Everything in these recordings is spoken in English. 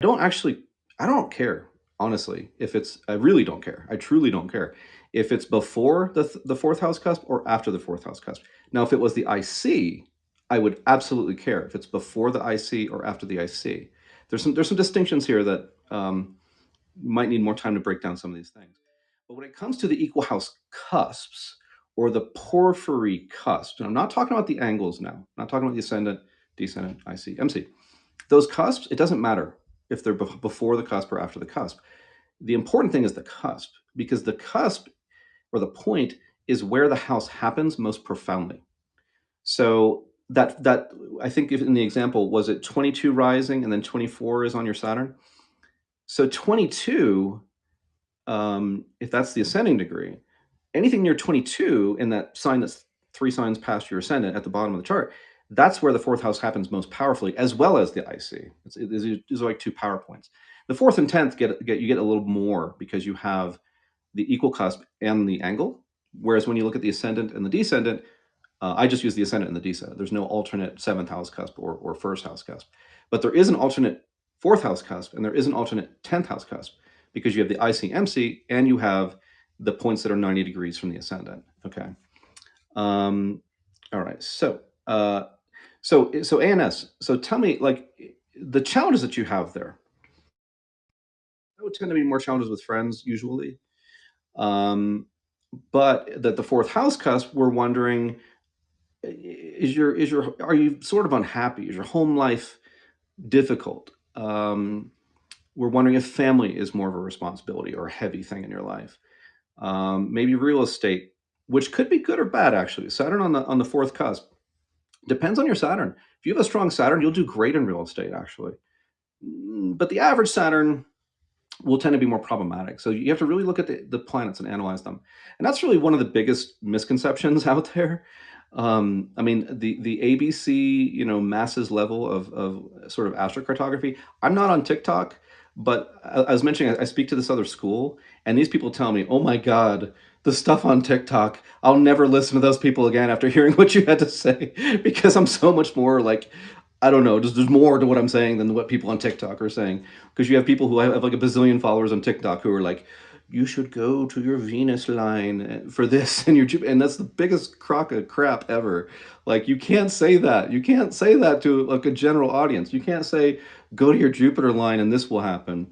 don't actually I don't care, honestly, if it's I really don't care. I truly don't care if it's before the 4th house cusp or after the 4th house cusp. Now, if it was the IC, I would absolutely care if it's before the IC or after the IC. There's some distinctions here that, might need more time to break down some of these things. But when it comes to the equal house cusps or the porphyry cusps, and I'm not talking about the angles now, I'm not talking about the ascendant, descendant, IC, MC. Those cusps, it doesn't matter if they're before the cusp or after the cusp. The important thing is the cusp, because the cusp or the point is where the house happens most profoundly. So that I think if in the example, was it 22 rising and then 24 is on your Saturn? So 22, if that's the ascending degree, anything near 22 in that sign that's 3 signs past your ascendant at the bottom of the chart, that's where the 4th house happens most powerfully, as well as the IC. These are like 2 power points. The 4th and 10th you get a little more because you have the equal cusp and the angle, whereas when you look at the ascendant and the descendant, I just use the ascendant and the descendant. There's no alternate 7th house cusp or 1st house cusp. But there is an alternate 4th house cusp, and there is an alternate 10th house cusp because you have the IC-MC and you have the points that are 90 degrees from the ascendant. Okay. All right. So ANS. So tell me, like, the challenges that you have there. That would tend to be more challenges with friends usually. Um, but that the 4th house cusp, we're wondering, are you sort of unhappy? Is your home life difficult? We're wondering if family is more of a responsibility or a heavy thing in your life. Maybe real estate, which could be good or bad actually. Saturn on the 4th cusp depends on your Saturn. If you have a strong Saturn, you'll do great in real estate actually. But the average Saturn will tend to be more problematic. So you have to really look at the planets and analyze them. And that's really one of the biggest misconceptions out there. I mean, the ABC, masses level of sort of astrocartography. I'm not on TikTok, but I was mentioning I speak to this other school, and these people tell me, "Oh my God, the stuff on TikTok. I'll never listen to those people again after hearing what you had to say because I'm so much more like I don't know, just there's more to what I'm saying than what people on TikTok are saying. Because you have people who have like a bazillion followers on TikTok who are like, you should go to your Venus line for this and and that's the biggest crock of crap ever. Like you can't say that. You can't say that to like a general audience. You can't say go to your Jupiter line and this will happen.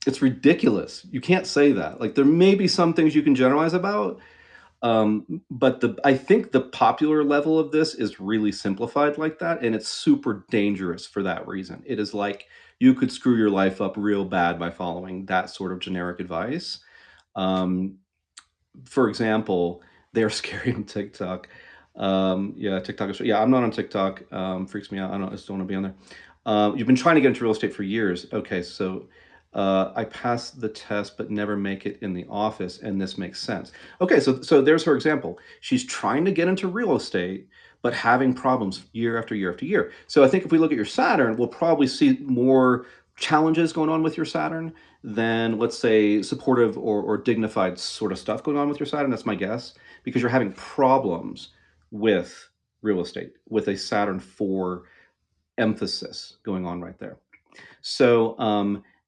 It's ridiculous. You can't say that. Like there may be some things you can generalize about, but I think the popular level of this is really simplified like that, and it's super dangerous for that reason. It is like you could screw your life up real bad by following that sort of generic advice. Um, for example, they're scary on TikTok. Yeah, TikTok is yeah, I'm not on TikTok. Freaks me out. I just don't want to be on there. You've been trying to get into real estate for years. Okay, so I passed the test but never make it in the office, and this makes sense. Okay, so there's her example. She's trying to get into real estate, but having problems year after year after year. So I think if we look at your Saturn, we'll probably see more challenges going on with your Saturn than let's say supportive or dignified sort of stuff going on with your Saturn. That's my guess because you're having problems with real estate with a Saturn 4 emphasis going on right there. So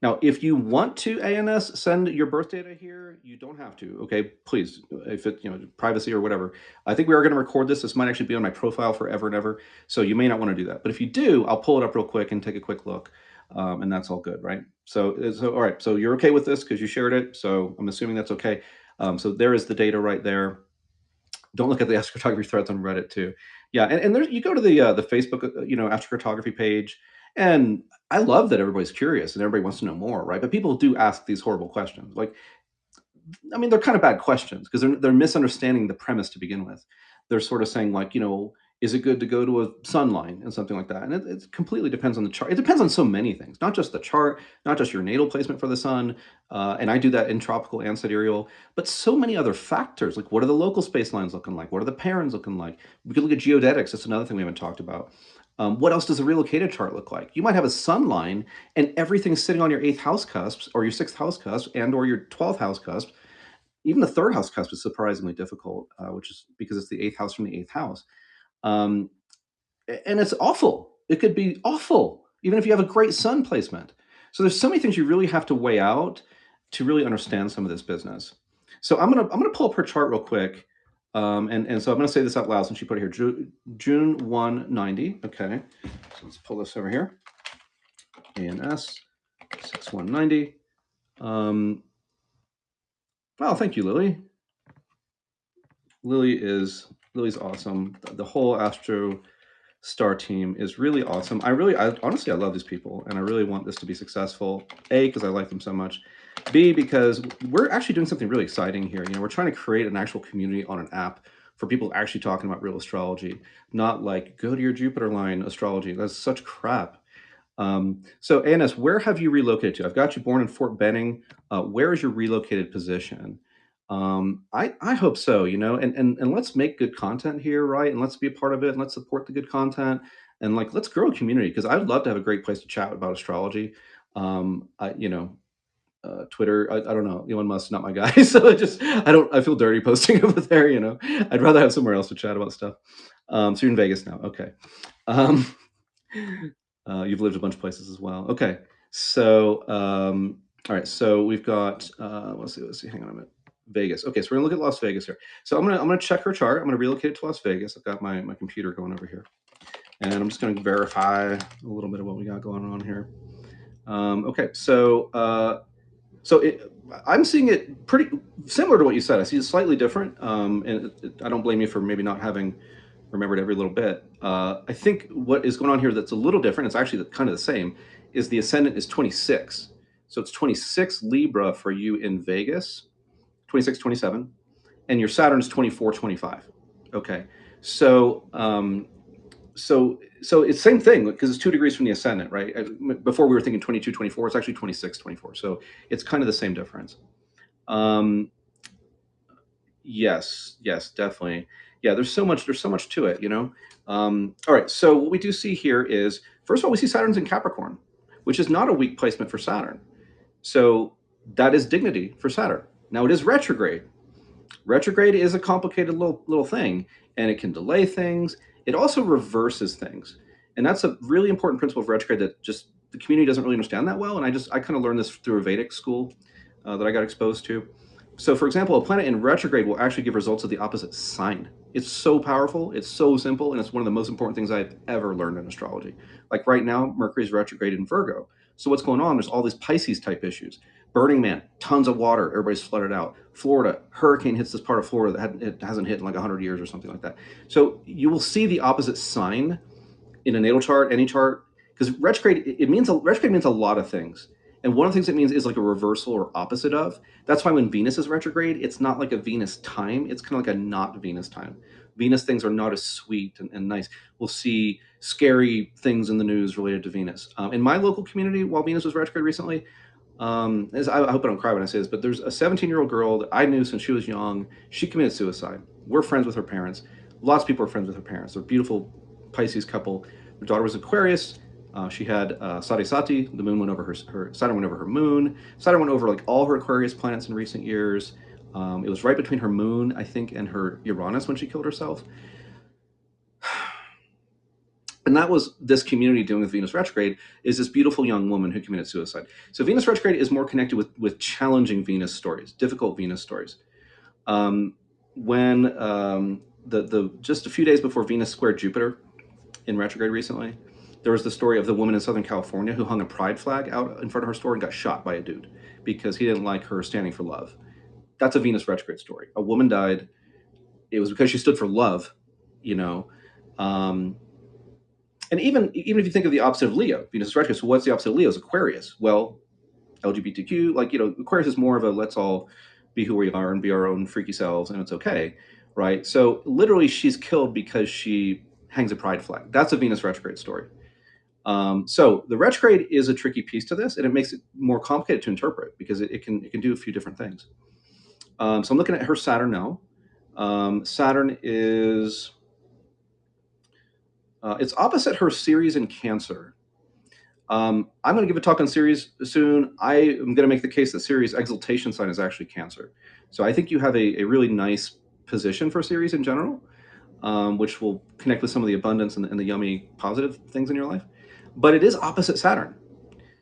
now, if you want to ANS send your birth data here, you don't have to. Okay, please, if it privacy or whatever. I think we are going to record this. This might actually be on my profile forever and ever, so you may not want to do that. But if you do, I'll pull it up real quick and take a quick look, and that's all good, right? So all right. So you're okay with this because you shared it. So I'm assuming that's okay. So there is the data right there. Don't look at the astrocartography threads on Reddit too. Yeah, and there you go to the Facebook astrocartography page, and I love that everybody's curious and everybody wants to know more, right? But people do ask these horrible questions. Like, I mean, they're kind of bad questions because they're misunderstanding the premise to begin with. They're sort of saying like, is it good to go to a sun line and something like that? And it completely depends on the chart. It depends on so many things, not just the chart, not just your natal placement for the sun. And I do that in tropical and sidereal, but so many other factors. Like, what are the local space lines looking like? What are the parents looking like? We could look at geodetics. That's another thing we haven't talked about. What else does a relocated chart look like? You might have a sun line and everything's sitting on your eighth house cusps or your sixth house cusp and or your 12th house cusp. Even the third house cusp is surprisingly difficult, which is because it's the eighth house from the eighth house. Um, and it's awful. It could be awful, even if you have a great sun placement. So there's so many things you really have to weigh out to really understand some of this business. So I'm gonna pull up her chart real quick. And so I'm gonna say this out loud since she put it here. June 190. Okay. So let's pull this over here. ANS 6190. Well, thank you, Lily. Lily's awesome. The whole AstroStar team is really awesome. Honestly, I love these people, and I really want this to be successful. A, because I like them so much. B, because we're actually doing something really exciting here. We're trying to create an actual community on an app for people actually talking about real astrology, not like go to your Jupiter line astrology. That's such crap. So ANS, where have you relocated to? I've got you born in Fort Benning. Where is your relocated position? I hope so, and let's make good content here, right? And let's be a part of it, and let's support the good content, and like let's grow a community because I'd love to have a great place to chat about astrology. Twitter, I don't know, Elon Musk's not my guy, so I feel dirty posting over there. I'd rather have somewhere else to chat about stuff. So you're in Vegas now, okay? Um, you've lived a bunch of places as well. Okay, so all right, so we've got let's see. Hang on a minute. Vegas. Okay, so we're gonna look at Las Vegas here. So I'm gonna check her chart. I'm gonna relocate it to Las Vegas. I've got my computer going over here, and I'm just gonna verify a little bit of what we got going on here. Okay, so I'm seeing it pretty similar to what you said. I see it slightly different, and I don't blame you for maybe not having remembered every little bit. I think what is going on here that's a little different, it's actually kind of the same, is the ascendant is 26. So it's 26 Libra for you in Vegas, 26, 27, and your Saturn is 24, 25. Okay. So it's same thing because it's 2 degrees from the ascendant, right? Before we were thinking 22, 24, it's actually 26, 24. So it's kind of the same difference. Yes, definitely. Yeah, there's so much to it. All right, so what we do see here is, first of all, we see Saturn's in Capricorn, which is not a weak placement for Saturn. So that is dignity for Saturn. Now it is retrograde. Retrograde is a complicated little thing, and it can delay things. It also reverses things, and that's a really important principle of retrograde that just the community doesn't really understand that well. And I kind of learned this through a Vedic school that I got exposed to. So, for example, a planet in retrograde will actually give results of the opposite sign. It's so powerful, it's so simple, and it's one of the most important things I've ever learned in astrology. Like right now, Mercury is retrograde in Virgo. So what's going on? There's all these Pisces type issues. Burning Man, tons of water, everybody's flooded out. Florida, hurricane hits this part of Florida that it hasn't hit in like 100 years or something like that. So you will see the opposite sign in a natal chart, any chart, because retrograde means a lot of things. And one of the things it means is like a reversal or opposite of. That's why when Venus is retrograde, it's not like a Venus time. It's kind of like a not Venus time. Venus things are not as sweet and nice. We'll see scary things in the news related to Venus. In my local community, while Venus was retrograde recently, I hope I don't cry when I say this, but there's a 17-year-old girl that I knew since she was young. She committed suicide. We're friends with her parents. Lots of people are friends with her parents. They're a beautiful Pisces couple. Their daughter was Aquarius. She had Sati Sati. The moon went over her Saturn went over her moon. Saturn went over like all her Aquarius planets in recent years. It was right between her moon, I think, and her Uranus when she killed herself. And that was this community doing with Venus retrograde, is this beautiful young woman who committed suicide. So Venus retrograde is more connected with challenging Venus stories, difficult Venus stories. When just a few days before Venus squared Jupiter in retrograde recently, there was the story of the woman in Southern California who hung a pride flag out in front of her store and got shot by a dude because he didn't like her standing for love. That's a Venus retrograde story. A woman died. It was because she stood for love, you know. And even if you think of the opposite of Leo, Venus is retrograde. So what's the opposite of Leo? Is Aquarius. Well, LGBTQ, Aquarius is more of a let's all be who we are and be our own freaky selves, and it's okay, right? So literally, she's killed because she hangs a pride flag. That's a Venus retrograde story. So the retrograde is a tricky piece to this, and it makes it more complicated to interpret because it can do a few different things. So I'm looking at her Saturn now. Saturn is it's opposite her Ceres in Cancer. I'm going to give a talk on Ceres soon. I am going to make the case that Ceres' exaltation sign is actually Cancer. So I think you have a really nice position for Ceres in general, which will connect with some of the abundance and the yummy positive things in your life. But it is opposite Saturn.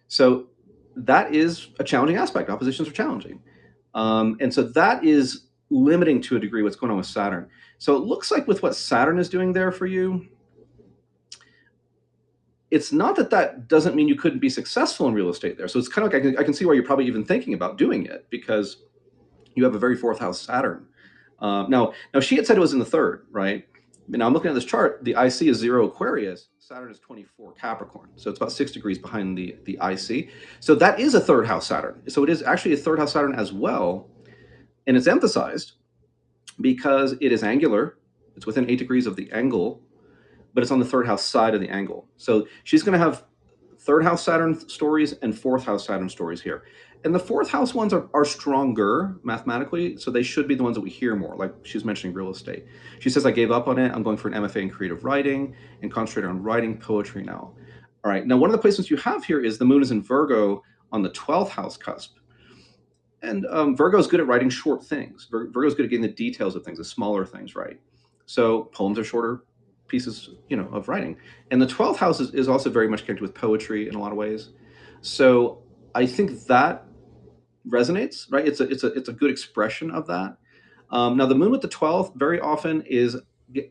So that is a challenging aspect. Oppositions are challenging. And so that is limiting to a degree what's going on with Saturn. So it looks like with what Saturn is doing there for you, it's not that that doesn't mean you couldn't be successful in real estate there. So it's kind of like I can see why you're probably even thinking about doing it, because you have a very fourth house Saturn. Now she had said it was in the third, right? Now I'm looking at this chart. The IC is 0 Aquarius. Saturn is 24 Capricorn. So it's about 6 degrees behind the IC. So that is a third house Saturn. So it is actually a third house Saturn as well. And it's emphasized because it is angular. It's within 8 degrees of the angle, but it's on the third house side of the angle. So she's going to have third house Saturn stories and fourth house Saturn stories here. And the fourth house ones are stronger mathematically, so they should be the ones that we hear more, like she's mentioning real estate. She says, I gave up on it. I'm going for an MFA in creative writing and concentrate on writing poetry now. All right, now one of the placements you have here is the moon is in Virgo on the 12th house cusp. And Virgo's good at writing short things. Virgo's good at getting the details of things, the smaller things right. So poems are shorter pieces, of writing. And the 12th house is also very much connected with poetry in a lot of ways. So I think that resonates, right? It's a good expression of that. Now the moon with the 12th very often is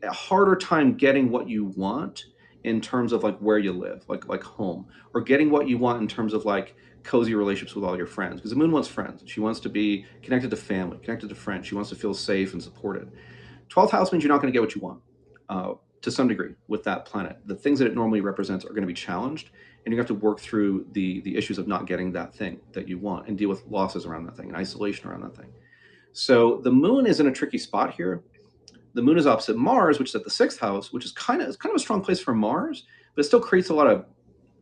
a harder time getting what you want in terms of like where you live, like home, or getting what you want in terms of like cozy relationships with all your friends, because the moon wants friends. She wants to be connected to family, connected to friends. She wants to feel safe and supported. 12th house means you're not going to get what you want to some degree with that planet. The things that it normally represents are going to be challenged, and you have to work through the issues of not getting that thing that you want and deal with losses around that thing and isolation around that thing. So the moon is in a tricky spot here. The moon is opposite Mars, which is at the 6th house, which is kind of a strong place for Mars, but it still creates a lot of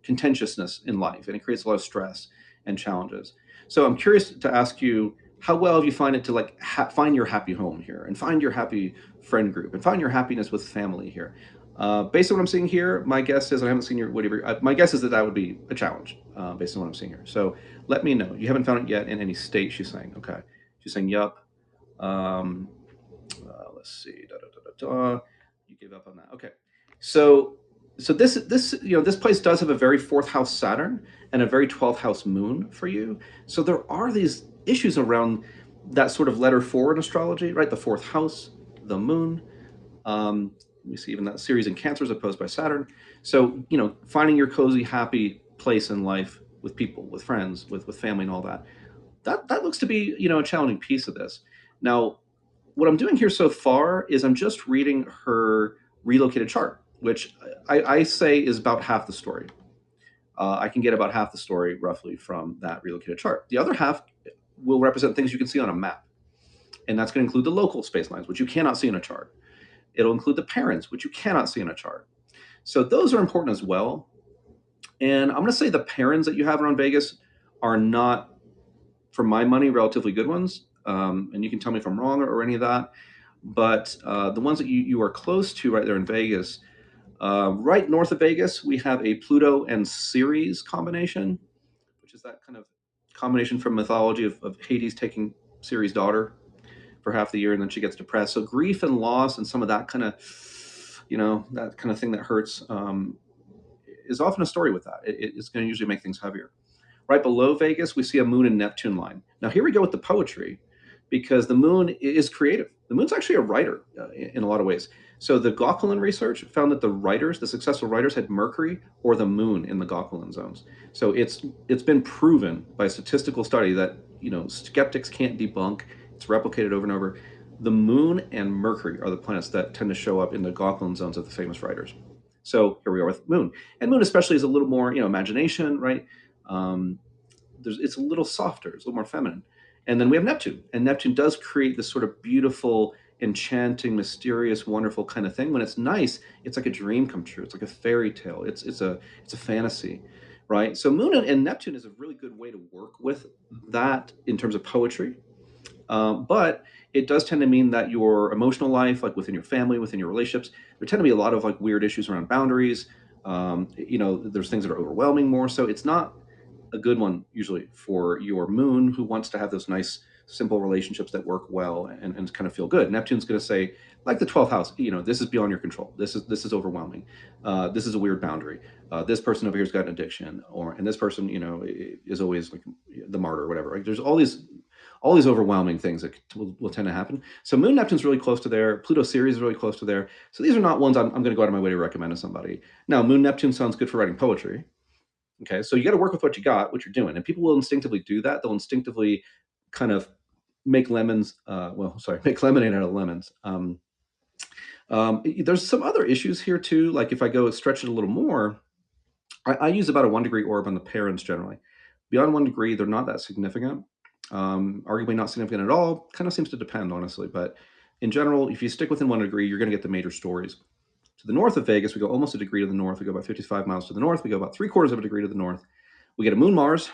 contentiousness in life, and it creates a lot of stress and challenges. So I'm curious to ask you, how well have you find it to like find your happy home here, and find your happy friend group, and find your happiness with family here? Based on what I'm seeing here, my guess is, I haven't seen your whatever. My guess is that would be a challenge based on what I'm seeing here. So let me know. You haven't found it yet in any state. She's saying, okay. She's saying, yup. Let's see. You gave up on that. Okay. So this place does have a very fourth house Saturn and a very 12th house moon for you. So there are these issues around that sort of letter 4 in astrology, right? The fourth house, the moon. We see even that series in Cancer is opposed by Saturn. So finding your cozy, happy place in life with people, with friends, with family, and all that. That looks to be a challenging piece of this. Now, what I'm doing here so far is I'm just reading her relocated chart, which I say is about half the story. I can get about half the story roughly from that relocated chart. The other half will represent things you can see on a map. And that's going to include the local space lines, which you cannot see in a chart. It'll include the parents, which you cannot see in a chart. So those are important as well. And I'm going to say the parents that you have around Vegas are not, for my money, relatively good ones. And you can tell me if I'm wrong or any of that. But the ones that you are close to right there in Vegas, right north of Vegas, we have a Pluto and Ceres combination, which is that kind of combination from mythology of Hades taking Ceres' daughter for half the year, and then she gets depressed. So grief and loss and some of that kind of, that kind of thing that hurts is often a story with that. It's going to usually make things heavier. Right below Vegas, we see a moon and Neptune line. Now here we go with the poetry, because the moon is creative. The moon's actually a writer in a lot of ways. So the Gauquelin research found that the successful writers, had Mercury or the moon in the Gauquelin zones. So it's been proven by a statistical study that skeptics can't debunk. It's replicated over and over. The moon and Mercury are the planets that tend to show up in the Gauquelin zones of the famous writers. So here we are with moon, and moon especially is a little more imagination, right? It's a little softer, it's a little more feminine. And then we have Neptune, and Neptune does create this sort of beautiful, enchanting, mysterious, wonderful kind of thing. When it's nice, it's like a dream come true. It's like a fairy tale. It's a fantasy, right? So Moon and Neptune is a really good way to work with that in terms of poetry. But it does tend to mean that your emotional life, like within your family, within your relationships, there tend to be a lot of like weird issues around boundaries. There's things that are overwhelming more. So it's not a good one usually for your moon, who wants to have those nice simple relationships that work well and kind of feel good. Neptune's going to say, like the 12th house, this is beyond your control. This is overwhelming. This is a weird boundary. This person over here's got an addiction, and this person, is always like the martyr or whatever. Like there's all these overwhelming things that will tend to happen. So Moon Neptune's really close to there. Pluto Ceres is really close to there. So these are not ones I'm going to go out of my way to recommend to somebody. Now, Moon Neptune sounds good for writing poetry. Okay, so you got to work with what you got, what you're doing, and people will instinctively do that. They'll instinctively kind of make make lemonade out of lemons. There's some other issues here too. Like if I go stretch it a little more, I use about a 1 degree orb on the parents generally. Beyond 1 degree, they're not that significant. Arguably not significant at all. Kind of seems to depend, honestly. But in general, if you stick within 1 degree, you're going to get the major stories. To the north of Vegas, we go almost a degree to the north. We go about 55 miles to the north. We go about 3/4 of a degree to the north. We get a moon Mars,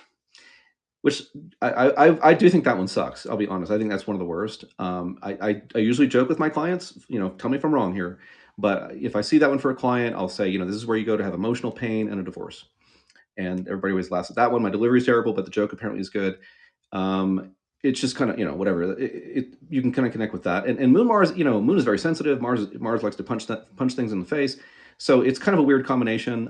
which I do think that one sucks. I'll be honest. I think that's one of the worst. I usually joke with my clients, tell me if I'm wrong here, but if I see that one for a client, I'll say, this is where you go to have emotional pain and a divorce. And everybody always laughs at that one. My delivery is terrible, but the joke apparently is good. It's just kind of, whatever. You can kind of connect with that. And Moon Mars, Moon is very sensitive. Mars likes to punch things in the face. So it's kind of a weird combination.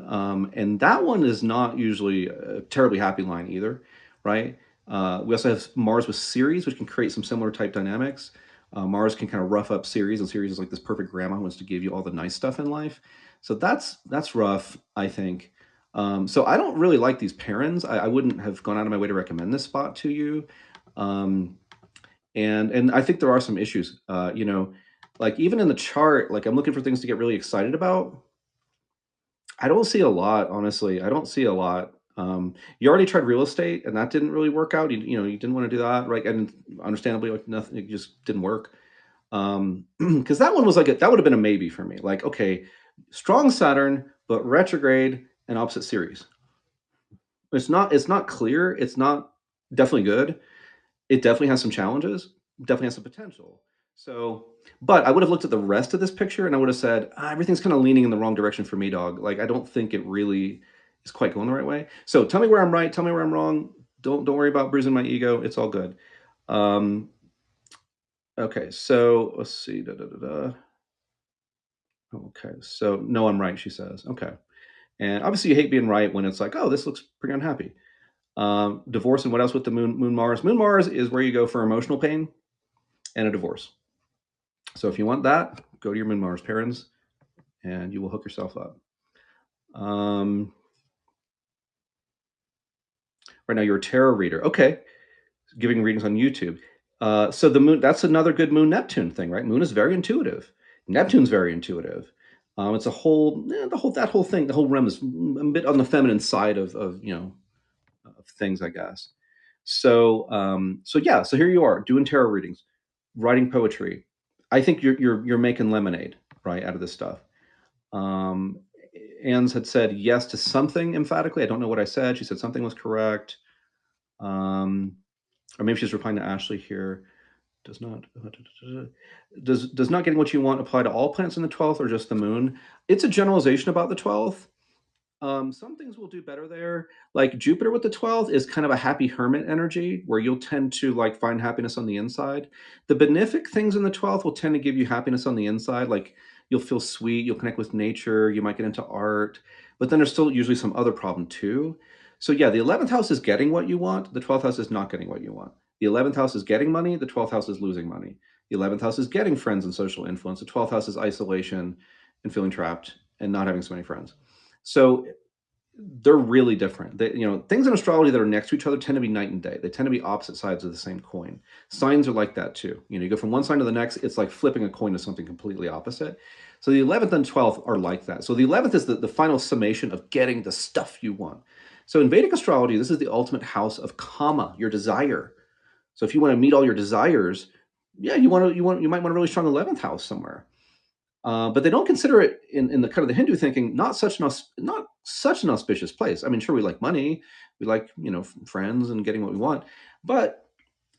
And that one is not usually a terribly happy line either, right? We also have Mars with Ceres, which can create some similar type dynamics. Mars can kind of rough up Ceres, and Ceres is like this perfect grandma who wants to give you all the nice stuff in life. So that's rough, I think. So I don't really like these parents. I wouldn't have gone out of my way to recommend this spot to you. And I think there are some issues, like even in the chart, like I'm looking for things to get really excited about. I don't see a lot, honestly. I don't see a lot. You already tried real estate and that didn't really work out. You didn't want to do that, right? And understandably, like nothing, it just didn't work. Because that one was like, that would have been a maybe for me. Like, okay, strong Saturn, but retrograde and opposite Ceres. It's not clear. It's not definitely good. It definitely has some challenges, definitely has some potential. So, but I would have looked at the rest of this picture and I would have said, everything's kind of leaning in the wrong direction for me, dog. Like, I don't think it really is quite going the right way. So tell me where I'm right. Tell me where I'm wrong. Don't worry about bruising my ego. It's all good. Okay. So let's see. Okay. So no, I'm right. She says, okay. And obviously you hate being right when it's like, oh, this looks pretty unhappy. Divorce and what else with the Moon Mars? Moon Mars is where you go for emotional pain and a divorce. So if you want that, go to your Moon Mars parents and you will hook yourself up. Right now you're a tarot reader. Okay. Giving readings on YouTube. So the moon, that's another good Moon Neptune thing, right? Moon is very intuitive. Neptune's very intuitive. It's a whole, that whole thing, the whole realm is a bit on the feminine side of things, I guess. So yeah, so here you are doing tarot readings, writing poetry. I think you're making lemonade, right, out of this stuff. Anne's had said yes to something emphatically. I don't know what I said. She said something was correct. Or maybe she's replying to Ashley here. Does not getting what you want apply to all planets in the 12th or just the moon? It's a generalization about the 12th. Some things will do better there. Like Jupiter with the 12th is kind of a happy hermit energy where you'll tend to like find happiness on the inside. The benefic things in the 12th will tend to give you happiness on the inside. Like you'll feel sweet, you'll connect with nature, you might get into art, but then there's still usually some other problem too. So yeah, the 11th house is getting what you want. The 12th house is not getting what you want. The 11th house is getting money. The 12th house is losing money. The 11th house is getting friends and social influence. The 12th house is isolation and feeling trapped and not having so many friends. So they're really different. Things in astrology that are next to each other tend to be night and day. They tend to be opposite sides of the same coin. Signs are like that too. You go from one sign to the next, it's like flipping a coin to something completely opposite. So the 11th and 12th are like that. So the 11th is the final summation of getting the stuff you want. So in Vedic astrology, this is the ultimate house of kama, your desire. So if you want to meet all your desires, yeah, you might want a really strong 11th house somewhere. But they don't consider it in the kind of the Hindu thinking not such an auspicious place. I mean, sure, we like money, we like friends and getting what we want, but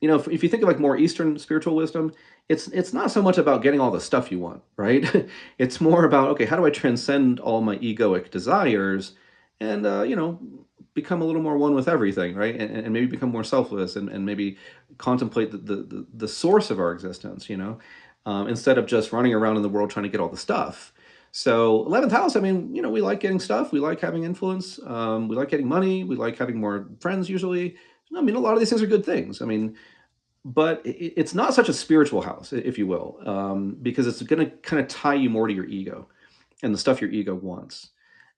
if you think of like more Eastern spiritual wisdom, it's not so much about getting all the stuff you want, right? It's more about, okay, how do I transcend all my egoic desires and become a little more one with everything, right? And maybe become more selfless, and maybe contemplate the source of our existence, instead of just running around in the world trying to get all the stuff. So 11th house, I mean, we like getting stuff, we like having influence, we like getting money, we like having more friends usually. I mean, a lot of these things are good things. I mean, but it's not such a spiritual house, if you will, because it's going to kind of tie you more to your ego and the stuff your ego wants.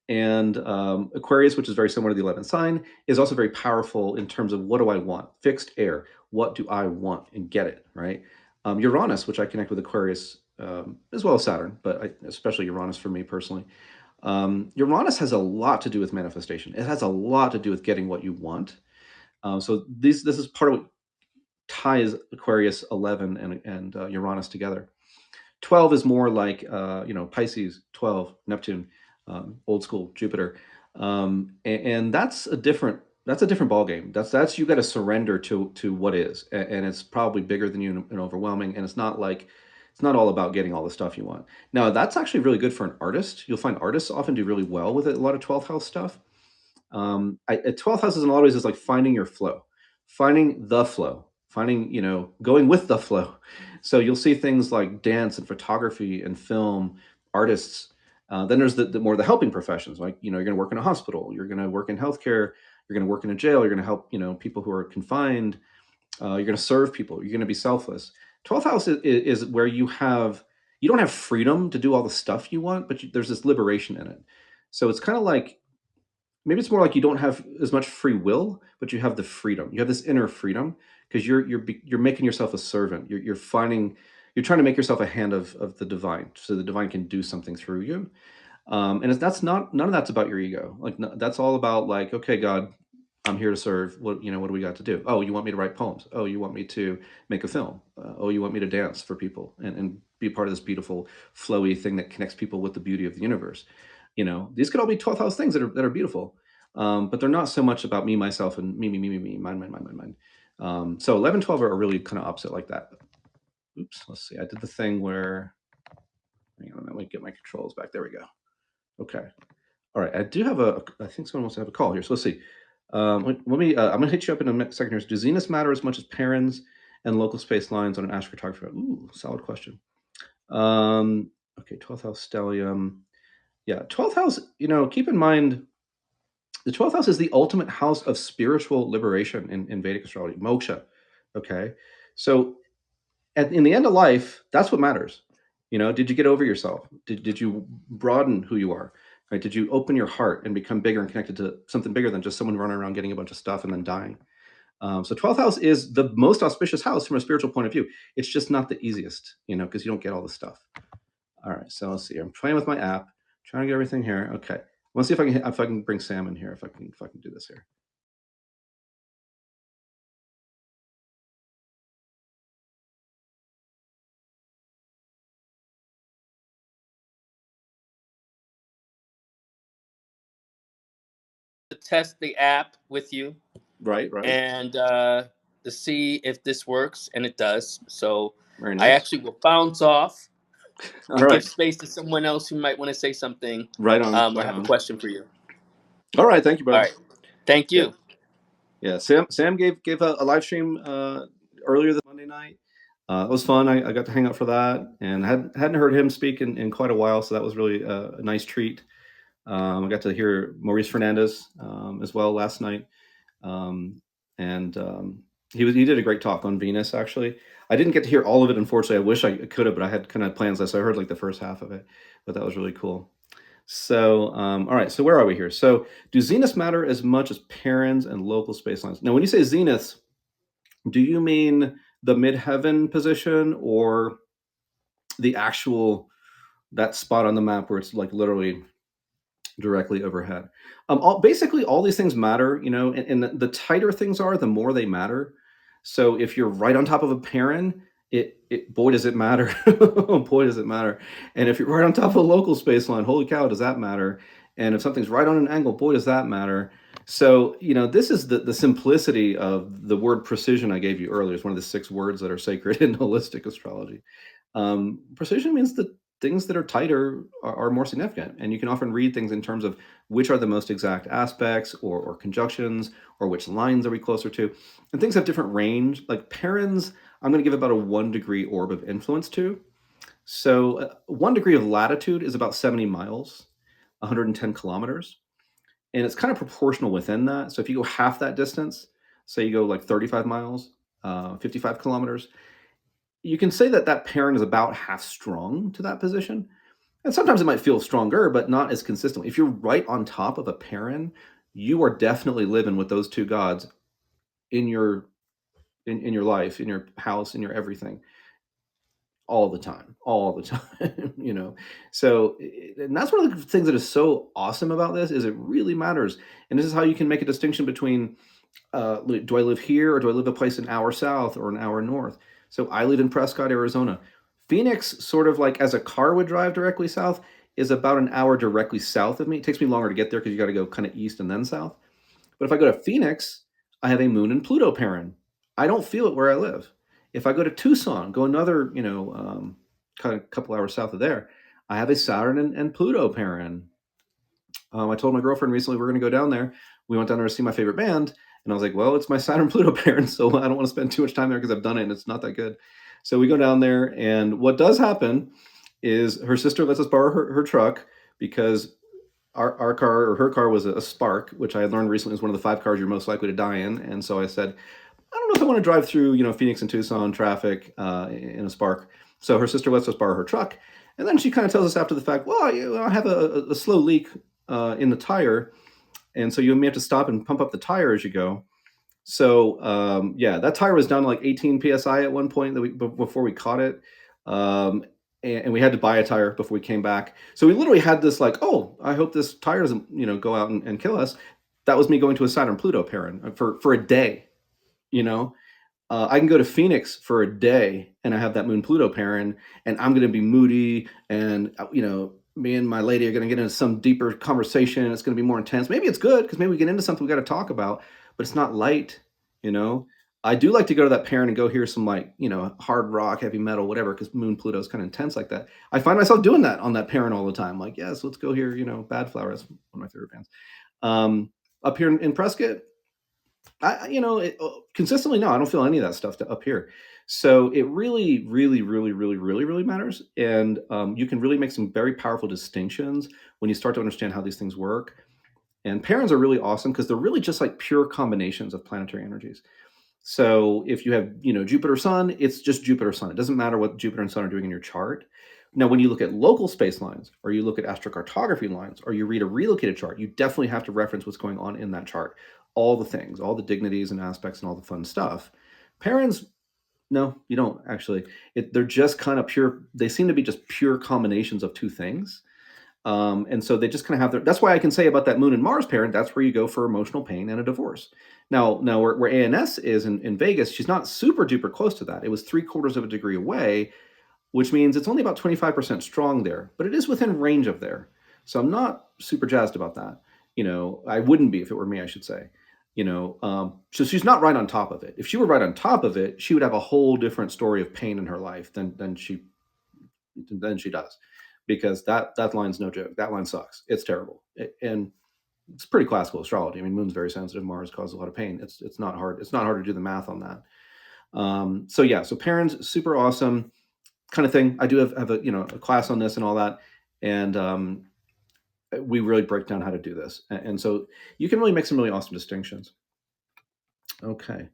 And Aquarius, which is very similar to the 11th sign, is also very powerful in terms of what do I want? Fixed air. What do I want? And get it, right? Uranus, which I connect with Aquarius, as well as Saturn, but especially Uranus for me personally. Uranus has a lot to do with manifestation. It has a lot to do with getting what you want. So this is part of what ties Aquarius 11 and Uranus together. 12 is more like Pisces, 12, Neptune, old school Jupiter, and that's a different ball game. That's you got to surrender to what is, and it's probably bigger than you and overwhelming. And it's not all about getting all the stuff you want. Now that's actually really good for an artist. You'll find artists often do really well with a lot of 12th house stuff. 12th house in a lot of ways is like finding your flow, finding the flow, finding, going with the flow. So you'll see things like dance and photography and film, artists. Then there's the more the helping professions, like, you're going to work in a hospital, you're going to work in healthcare, you're going to work in a jail, you're going to help, people who are confined, you're going to serve people, you're going to be selfless. 12th house is where you don't have freedom to do all the stuff you want, but there's this liberation in it. So it's kind of like, maybe it's more like you don't have as much free will, but you have the freedom. You have this inner freedom because you're making yourself a servant. You're trying to make yourself a hand of the divine, so the divine can do something through you. And that's not none of that's about your ego. Like, no, that's all about, like, okay, God, I'm here to serve. What do we got to do? Oh, you want me to write poems? Oh, you want me to make a film? Oh, you want me to dance for people and be part of this beautiful flowy thing that connects people with the beauty of the universe. These could all be 12th house things that are beautiful, but they're not so much about me, myself, and me, mine, mine, mine, mine, mine. So 11, 12 are really kind of opposite like that. Oops, let's see. I did the thing where, hang on, let me get my controls back. There we go. Okay. All right. I think someone wants to have a call here. So let's see. Let me, I'm going to hit you up in a second here. Do zeniths matter as much as parens and local space lines on an astrocartography? Ooh, solid question. Okay. 12th house stellium. Yeah. 12th house, keep in mind, the 12th house is the ultimate house of spiritual liberation in Vedic astrology, moksha. Okay. So in the end of life, that's what matters. Did you get over yourself? Did you broaden who you are? Right? Did you open your heart and become bigger and connected to something bigger than just someone running around getting a bunch of stuff and then dying? So 12th house is the most auspicious house from a spiritual point of view. It's just not the easiest, because you don't get all the stuff. All right, so let's see. I'm playing with my app, trying to get everything here. Okay, let's see if I can bring Sam in here. If I can do this here. To test the app with you Right. and to see if this works, and it does. So Very I nice. actually will bounce off All and give right. space to someone else who might want to say something. Right on. I Right have a on. question for you. All right. Thank you, All brother. right. Thank Yeah. you. Yeah. Sam gave a live stream earlier this Monday night. It was fun. I got to hang out for that, and hadn't heard him speak in quite a while, so that was really a nice treat. I got to hear Maurice Fernandez as well last night, and he did a great talk on Venus. Actually, I didn't get to hear all of it. Unfortunately, I wish I could have, but I had kind of plans. So I heard like the first half of it, but that was really cool. So, all right. So where are we here? So, do zeniths matter as much as parens and local space lines? Now, when you say zeniths, do you mean the midheaven position or the actual that spot on the map where it's like literally directly overhead? Basically, all these things matter, and the tighter things are, the more they matter. So if you're right on top of a paren, it boy does it matter, boy does it matter. And if you're right on top of a local space line, holy cow, does that matter? And if something's right on an angle, boy, does that matter. So this is the simplicity of the word precision I gave you earlier. It's one of the 6 words that are sacred in holistic astrology. Precision means things that are tighter are more significant. And you can often read things in terms of which are the most exact aspects or conjunctions, or which lines are we closer to. And things have different range. Like parens, I'm going to give about a 1 degree orb of influence to. So 1 degree of latitude is about 70 miles, 110 kilometers. And it's kind of proportional within that. So if you go half that distance, say you go like 35 miles, 55 kilometers, you can say that that parent is about half strong to that position. And sometimes it might feel stronger, but not as consistently. If you're right on top of a parent, you are definitely living with those two gods in your in your life, in your house, in your everything, all the time. So and that's one of the things that is so awesome about this is it really matters. And this is how you can make a distinction between do I live here or do I live a place an hour south or an hour north? So I live in Prescott, Arizona. Phoenix, sort of like as a car would drive directly south, is about an hour directly south of me. It takes me longer to get there because you got to go kind of east and then south. But if I go to Phoenix, I have a Moon and Pluto pairing. I don't feel it where I live. If I go to Tucson, go another, kind of couple hours south of there, I have a Saturn and Pluto pairing. I told my girlfriend recently we're going to go down there. We went down there to see my favorite band, and I was like, "Well, it's my Saturn Pluto parent, so I don't want to spend too much time there because I've done it and it's not that good." So we go down there, and what does happen is her sister lets us borrow her truck because our car or her car was a Spark, which I had learned recently is one of the 5 cars you're most likely to die in. And so I said, I don't know if I want to drive through, Phoenix and Tucson traffic in a Spark. So her sister lets us borrow her truck. And then she kind of tells us after the fact, well, I have a slow leak in the tire. And so you may have to stop and pump up the tire as you go. So yeah, that tire was down to like 18 psi at one point before we caught it, and we had to buy a tire before we came back. So we literally had this like, oh, I hope this tire doesn't go out and kill us. That was me going to a Saturn Pluto pairing for a day. You know, I can go to Phoenix for a day and I have that Moon Pluto pairing, and I'm going to be moody, and me and my lady are going to get into some deeper conversation. It's going to be more intense. Maybe it's good because maybe we get into something we got to talk about, but it's not light. You know, I do like to go to that pairing and go hear some like hard rock, heavy metal, whatever, because Moon Pluto is kind of intense like that. I find myself doing that on that pairing all the time. Like, yes, let's go hear Bad Flower. That's one of my favorite bands. Up here in Prescott, consistently, no, I don't feel any of that stuff up here. So it really, really, really, really, really, really matters. And you can really make some very powerful distinctions when you start to understand how these things work. And parents are really awesome because they're really just like pure combinations of planetary energies. So if you have, Jupiter Sun, it's just Jupiter Sun. It doesn't matter what Jupiter and Sun are doing in your chart. Now, when you look at local space lines, or you look at astrocartography lines, or you read a relocated chart, you definitely have to reference what's going on in that chart. All the things, all the dignities and aspects and all the fun stuff. Parents, no, you don't actually. They're just kind of pure, they seem to be just pure combinations of two things. And so they just kind of have that's why I can say about that Moon and Mars parent, that's where you go for emotional pain and a divorce. Now where ANS is in Vegas, she's not super duper close to that. It was 3/4 of a degree away, which means it's only about 25% strong there, but it is within range of there. So I'm not super jazzed about that. I wouldn't be if it were me, I should say. So she's not right on top of it. If she were right on top of it, she would have a whole different story of pain in her life than she does, because that line's no joke. That line sucks. It's terrible, and it's pretty classical astrology. I mean, Moon's very sensitive. Mars causes a lot of pain. It's not hard. It's not hard to do the math on that. So yeah, so parents, super awesome kind of thing. I do have a class on this and all that, and we really break down how to do this, and so you can really make some really awesome distinctions. Okay.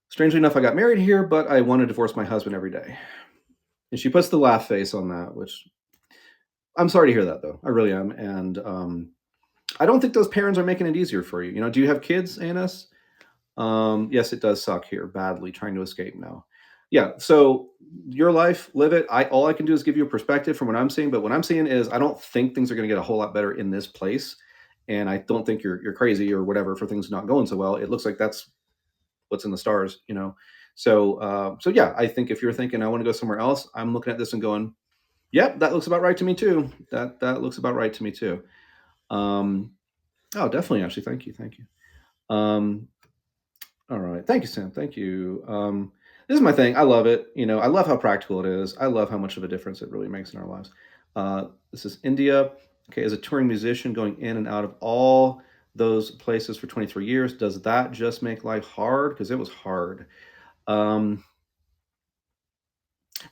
Strangely enough, I got married here, but I want to divorce my husband every day. And she puts the laugh face on that, which I'm sorry to hear that, though. I really am. And I don't think those parents are making it easier for you. Do you have kids, Anus? Yes, it does suck here badly trying to escape now. Yeah. So your life, live it. All I can do is give you a perspective from what I'm seeing. But what I'm seeing is I don't think things are going to get a whole lot better in this place. And I don't think you're crazy or whatever for things not going so well. It looks like that's what's in the stars. So yeah, I think if you're thinking I want to go somewhere else, I'm looking at this and going, yep, that looks about right to me too. That looks about right to me too. Um, oh, definitely, Ashley. Thank you. All right. Thank you, Sam. Thank you. This is my thing. I love it. I love how practical it is. I love how much of a difference it really makes in our lives. This is India. Okay, as a touring musician going in and out of all those places for 23 years, does that just make life hard? Because it was hard. Um,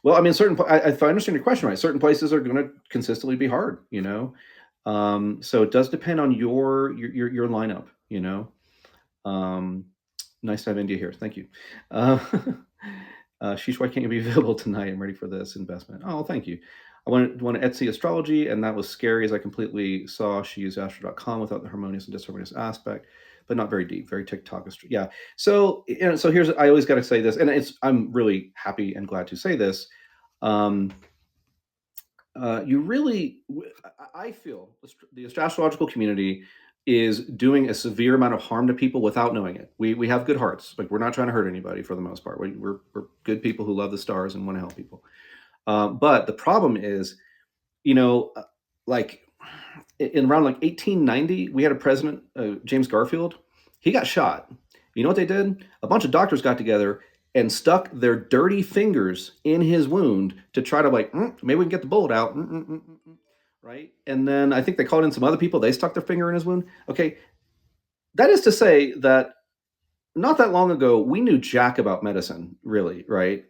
well, I mean, if I understand your question right, certain places are going to consistently be hard. So it does depend on your lineup. Um, Nice to have India here. Thank you. Uh, Sheesh, why can't you be available tonight? I'm ready for this investment. Oh, thank you. I went to Etsy Astrology, and that was scary as I completely saw she used Astro.com without the harmonious and disharmonious aspect, but not very deep, very TikTok. Yeah. So here's, I always got to say this, and I'm really happy and glad to say this. Um, you really, I feel the astrological community is doing a severe amount of harm to people without knowing it. We have good hearts, like we're not trying to hurt anybody for the most part. We're good people who love the stars and want to help people. But the problem is, you know, uh, like in around like 1890, we had a president, James Garfield. He got shot. You know what they did? A bunch of doctors got together and stuck their dirty fingers in his wound to try to like, maybe we can get the bullet out, right? And then I think they called in some other people. They stuck their finger in his wound. Okay, that is to say that not that long ago we knew jack about medicine, really, right?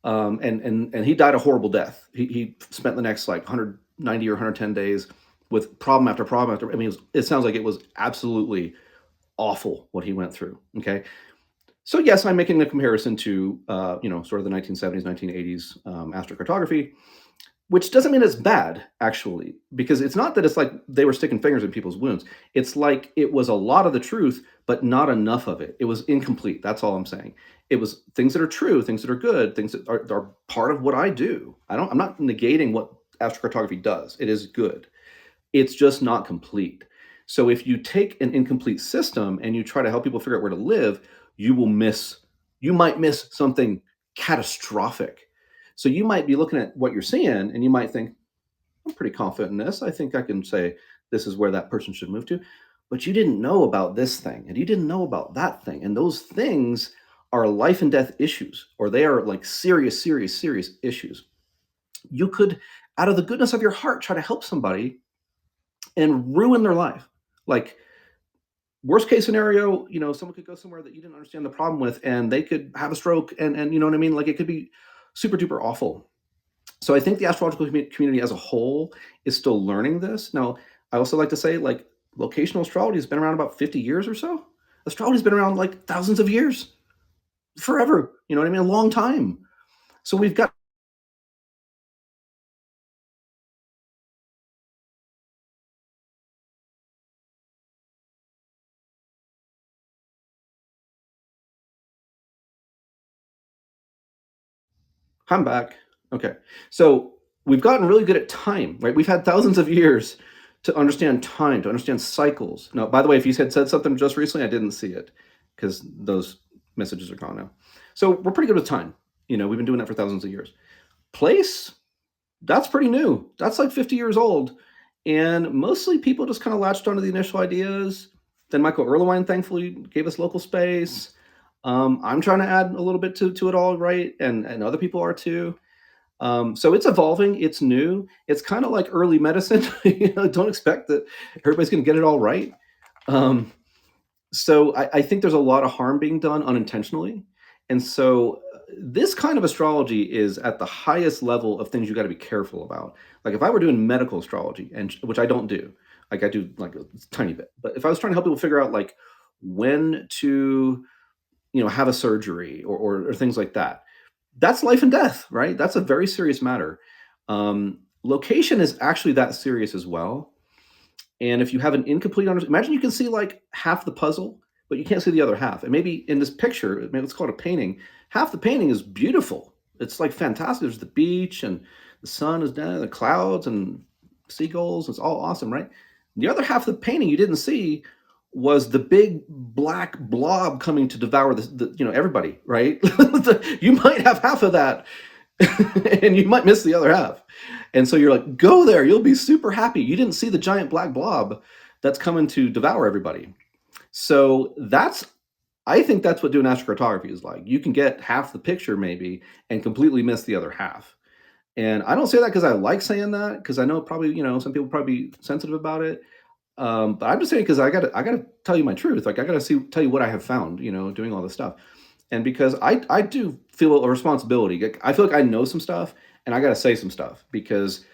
And he died a horrible death. He spent the next like 190 or 110 days with problem after problem after. I mean, it sounds like it was absolutely awful what he went through. Okay, so yes, I'm making a comparison to sort of the 1970s, 1980s astrocartography, which doesn't mean it's bad actually, because it's not that it's like they were sticking fingers in people's wounds. It's like it was a lot of the truth, but not enough of it. It was incomplete. That's all I'm saying. It was things that are true, things that are good, things that are part of what I do. I'm not negating what astrocartography does. It is good. It's just not complete. So if you take an incomplete system and you try to help people figure out where to live, you might miss something catastrophic. So you might be looking at what you're seeing and you might think, I'm pretty confident in this. I think I can say this is where that person should move to. But you didn't know about this thing and you didn't know about that thing. And those things are life and death issues, or they are like serious, serious, serious issues. You could, out of the goodness of your heart, try to help somebody and ruin their life. Like, worst case scenario, someone could go somewhere that you didn't understand the problem with and they could have a stroke, and you know what I mean? Like, it could be super duper awful. So I think the astrological community as a whole is still learning this. Now, I also like to say, like, locational astrology has been around about 50 years or so. Astrology's been around like thousands of years, forever. You know what I mean? A long time. So we've got I'm back. Okay. So we've gotten really good at time, right? We've had thousands of years to understand time, to understand cycles. Now, by the way, if you had said something just recently, I didn't see it because those messages are gone now. So we're pretty good with time. We've been doing that for thousands of years. Place, that's pretty new. That's like 50 years old. And mostly people just kind of latched onto the initial ideas. Then Michael Erlewine, thankfully, gave us local space. I'm trying to add a little bit to it all, right? And other people are too. So it's evolving. It's new. It's kind of like early medicine. Don't expect that everybody's going to get it all right. Um, so I think there's a lot of harm being done unintentionally. And so this kind of astrology is at the highest level of things you got to be careful about. Like if I were doing medical astrology, and which I don't do, like I do like a tiny bit, but if I was trying to help people figure out like when to, have a surgery or things like that, that's life and death, right? That's a very serious matter. Location is actually that serious as well. And if you have an incomplete understanding, imagine you can see like half the puzzle, but you can't see the other half. And maybe in this picture, maybe let's call it a painting. Half the painting is beautiful. It's like fantastic. There's the beach and the sun is down, the clouds and seagulls. It's all awesome, right? The other half of the painting you didn't see was the big black blob coming to devour everybody, right? You might have half of that and you might miss the other half. And so you're like, go there, you'll be super happy. You didn't see the giant black blob that's coming to devour everybody. So I think that's what doing astrocartography is like. You can get half the picture maybe and completely miss the other half. And I don't say that because I like saying that, because I know probably, some people probably be sensitive about it. But I'm just saying because I gotta tell you my truth. Like I gotta tell you what I have found, doing all this stuff. And because I do feel a responsibility. Like, I feel like I know some stuff and I gotta say some stuff, because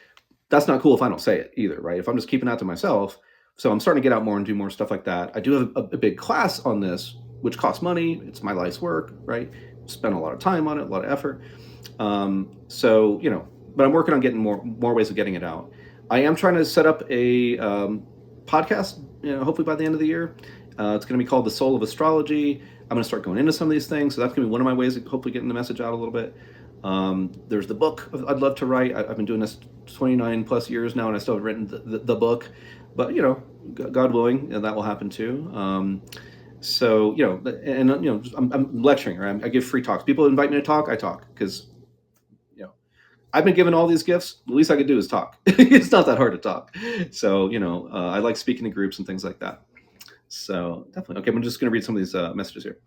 that's not cool if I don't say it either, right? If I'm just keeping that to myself. So I'm starting to get out more and do more stuff like that. I do have a big class on this, which costs money. It's my life's work, right? Spend a lot of time on it, a lot of effort. So but I'm working on getting more ways of getting it out. I am trying to set up a podcast, hopefully by the end of the year. It's going to be called The Soul of Astrology. I'm going to start going into some of these things, so that's going to be one of my ways of hopefully getting the message out a little bit. There's the book I'd love to write. I've been doing this 29 plus years now, and I still haven't written the book, but God willing, and that will happen too. So I'm lecturing, right? I give free talks. People invite me to talk, I talk, because I've been given all these gifts. The least I could do is talk. It's not that hard to talk. So I like speaking to groups and things like that. So definitely. Okay, I'm just going to read some of these messages here.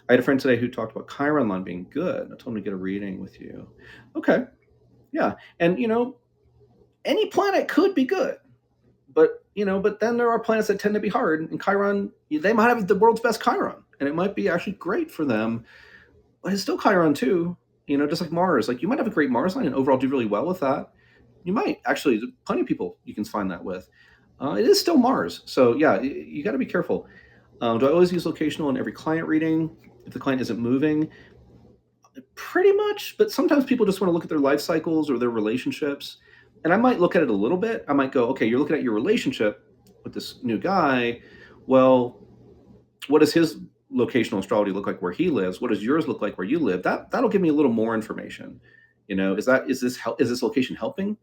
I had a friend today who talked about Chiron line being good. I told him to get a reading with you. Okay, yeah, and any planet could be good, but then there are planets that tend to be hard. And Chiron, they might have the world's best Chiron, and it might be actually great for them, but it's still Chiron too. Just like Mars. Like, you might have a great Mars line and overall do really well with that. You might actually. Plenty of people you can find that with. It is still Mars, so yeah, you got to be careful. Do I always use locational in every client reading if the client isn't moving? Pretty much, but sometimes people just want to look at their life cycles or their relationships, and I might look at it a little bit. I might go, okay, you're looking at your relationship with this new guy. Well, what does his locational astrology look like where he lives? What does yours look like where you live? That'll give me a little more information. Is this location helping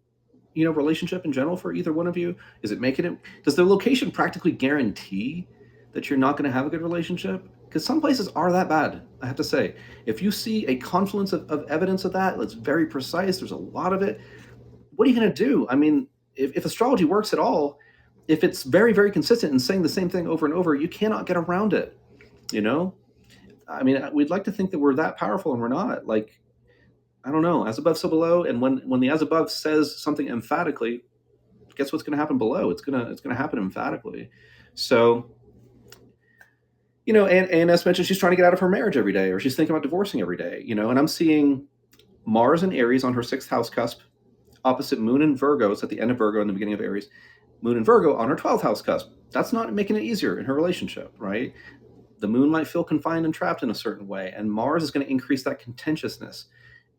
relationship in general for either one of you? Is it making it? Does the location practically guarantee that you're not going to have a good relationship? Because some places are that bad, I have to say. If you see a confluence of evidence of that, it's very precise, there's a lot of it, what are you going to do? I mean, if astrology works at all, if it's very, very consistent and saying the same thing over and over, you cannot get around it. I mean, we'd like to think that we're that powerful, and we're not. Like, I don't know, as above, so below. And when the as above says something emphatically, guess what's going to happen below? It's gonna happen emphatically. So, and as mentioned, she's trying to get out of her marriage every day, or she's thinking about divorcing every day. And I'm seeing Mars and Aries on her 6th house cusp, opposite Moon and Virgo. It's at the end of Virgo and the beginning of Aries. Moon and Virgo on her 12th house cusp. That's not making it easier in her relationship, right? The Moon might feel confined and trapped in a certain way, and Mars is going to increase that contentiousness.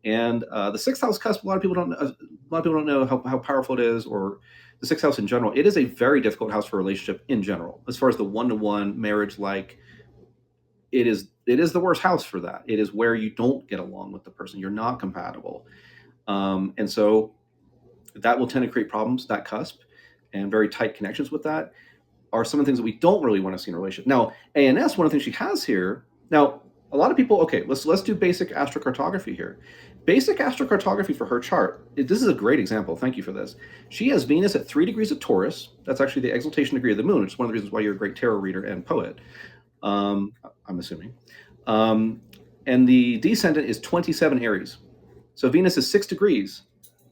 And the 6th house cusp, a lot of people don't know how powerful it is, or the 6th house in general. It is a very difficult house for a relationship in general, as far as the one-to-one marriage. Like, it is the worst house for that. It is where you don't get along with the person. You're not compatible, and so that will tend to create problems. That cusp and very tight connections with that are some of the things that we don't really want to see in a relationship. Now, ANS, one of the things she has here. Now, a lot of people. Okay, let's do basic astrocartography here. Basic astrocartography for her chart. This is a great example. Thank you for this. She has Venus at 3 degrees of Taurus. That's actually the exaltation degree of the moon, which is one of the reasons why you're a great tarot reader and poet. I'm assuming. And the descendant is 27 Aries. So Venus is 6 degrees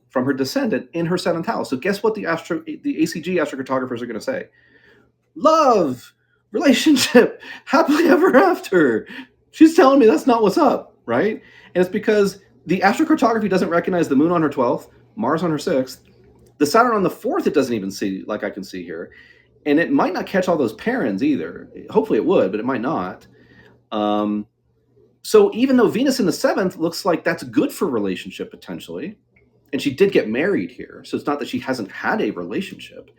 from her descendant in her 7th house. So guess what the ACG astrocartographers are going to say? Love, relationship, happily ever after. She's telling me that's not what's up, right? And it's because the astrocartography doesn't recognize the moon on her 12th, Mars on her 6th, the Saturn on the 4th it doesn't even see, like I can see here. And it might not catch all those parents either. Hopefully it would, but it might not. So even though Venus in the 7th looks like that's good for relationship potentially, and she did get married here, so it's not that she hasn't had a relationship,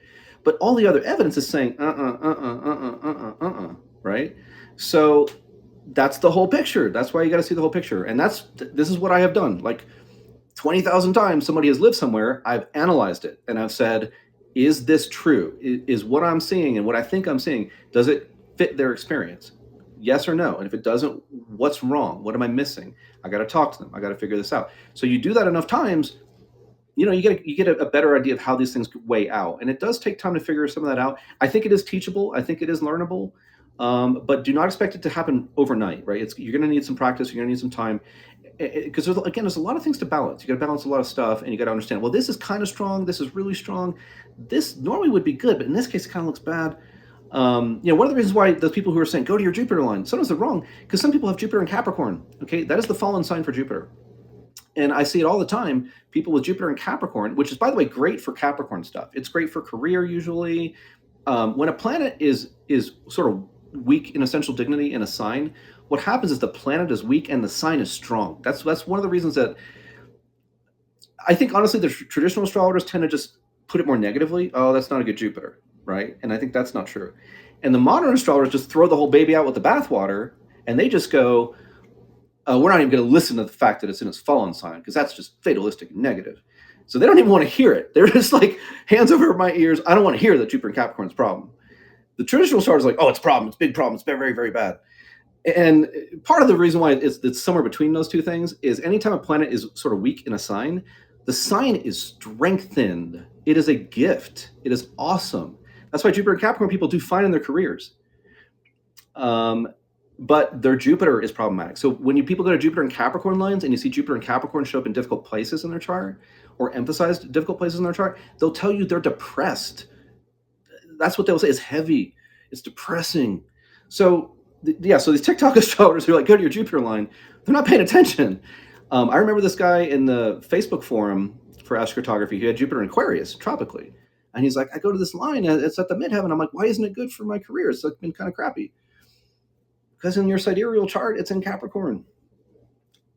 but all the other evidence is saying right? So that's the whole picture. That's why you got to see the whole picture. And this is what I have done. Like 20,000 times somebody has lived somewhere, I've analyzed it and I've said, is this true? Is what I'm seeing and what I think I'm seeing, does it fit their experience? Yes or no? And if it doesn't, what's wrong? What am I missing? I got to talk to them. I got to figure this out. So you do that enough times, you get a better idea of how these things weigh out. And it does take time to figure some of that out. I think it is teachable. I think it is learnable. but do not expect it to happen overnight, right? You're going to need some practice. You're going to need some time because there's a lot of things to balance. You got to balance a lot of stuff, and you got to understand. Well, this is kind of strong. This is really strong. This normally would be good, but in this case, it kind of looks bad. One of the reasons why those people who are saying go to your Jupiter line, sometimes they're wrong because some people have Jupiter in Capricorn. Okay, that is the fallen sign for Jupiter, and I see it all the time. People with Jupiter in Capricorn, which is by the way great for Capricorn stuff. It's great for career usually. When a planet is sort of weak in essential dignity in a sign, what happens is the planet is weak and the sign is strong. That's one of the reasons that I think honestly the traditional astrologers tend to just put it more negatively. Oh, that's not a good Jupiter, right? And I think that's not true. And the modern astrologers just throw the whole baby out with the bathwater, and they just go, we're not even going to listen to the fact that it's in its fallen sign because that's just fatalistic and negative. So they don't even want to hear it. They're just like, hands over my ears. I don't want to hear that Jupiter and Capricorn's problem. The traditional astrologers are like, oh, it's a problem. It's a big problem. It's very, very bad. And part of the reason why it's somewhere between those two things is anytime a planet is sort of weak in a sign, the sign is strengthened. It is a gift. It is awesome. That's why Jupiter and Capricorn people do fine in their careers. But their Jupiter is problematic. So when people go to Jupiter and Capricorn lines and you see Jupiter and Capricorn show up in difficult places in their chart or emphasized difficult places in their chart, they'll tell you they're depressed. That's what they'll say. It's heavy. It's depressing. So these TikTok astrologers who are like, go to your Jupiter line, they're not paying attention. I remember this guy in the Facebook forum for astrocartography who had Jupiter in Aquarius tropically. And he's like, I go to this line, it's at the midheaven. I'm like, why isn't it good for my career? It's like been kind of crappy. Because in your sidereal chart, it's in Capricorn.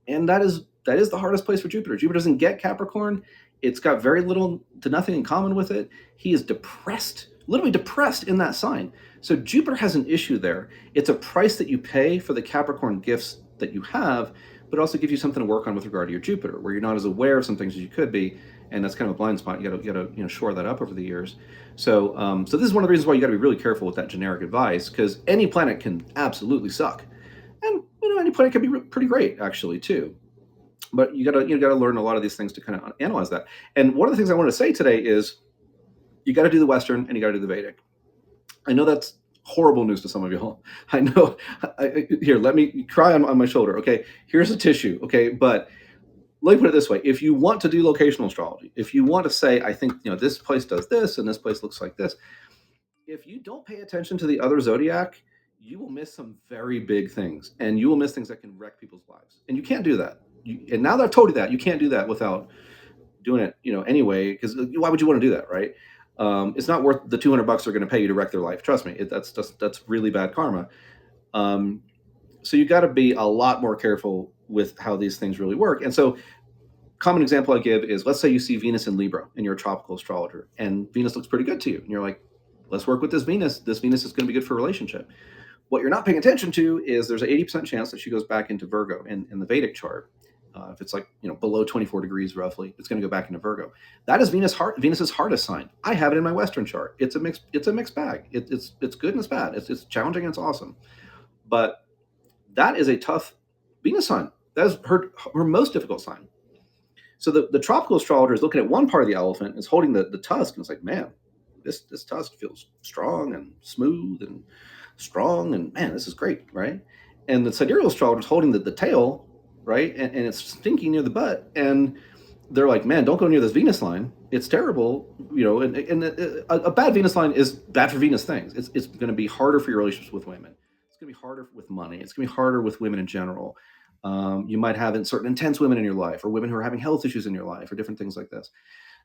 And that is the hardest place for Jupiter. Jupiter doesn't get Capricorn. It's got very little to nothing in common with it. He is depressed, literally depressed in that sign. So Jupiter has an issue there. It's a price that you pay for the Capricorn gifts that you have, but it also gives you something to work on with regard to your Jupiter, where you're not as aware of some things as you could be, and that's kind of a blind spot. You got to shore that up over the years. So this is one of the reasons why you got to be really careful with that generic advice, because any planet can absolutely suck, and any planet can be pretty great actually too. But you got to learn a lot of these things to kind of analyze that. And one of the things I want to say today is you got to do the Western and you got to do the Vedic. I know that's horrible news to some of you. I know. Here, let me cry on my shoulder. Okay, here's a tissue. Okay, but let me put it this way: if you want to do locational astrology, if you want to say, I think this place does this and this place looks like this, if you don't pay attention to the other zodiac, you will miss some very big things, and you will miss things that can wreck people's lives. And you can't do that. And now that I've told you that, you can't do that without doing it, anyway. Because why would you want to do that, right? It's not worth the $200 they're going to pay you to wreck their life. Trust me, that's really bad karma. So you got to be a lot more careful with how these things really work. And so, common example I give is, let's say you see Venus in Libra and you're a tropical astrologer, and Venus looks pretty good to you, and you're like, let's work with this Venus. This Venus is going to be good for a relationship. What you're not paying attention to is there's an 80% chance that she goes back into Virgo in the Vedic chart. If it's like below 24 degrees roughly, it's going to go back into Virgo. That is Venus's hardest sign. I have it in my Western chart. It's a mixed bag. It's good and it's bad. It's challenging and it's awesome. But that is a tough Venus sign. That is her most difficult sign. So the tropical astrologer is looking at one part of the elephant, is holding the tusk, and it's like, man, this tusk feels strong and smooth and strong, and man, this is great, right? And the sidereal astrologer is holding the tail, right? And it's stinky near the butt, and they're like, man, don't go near this Venus line. It's terrible, and a bad Venus line is bad for Venus things. It's going to be harder for your relationships with women. It's going to be harder with money. It's going to be harder with women in general. You might have certain intense women in your life, or women who are having health issues in your life, or different things like this.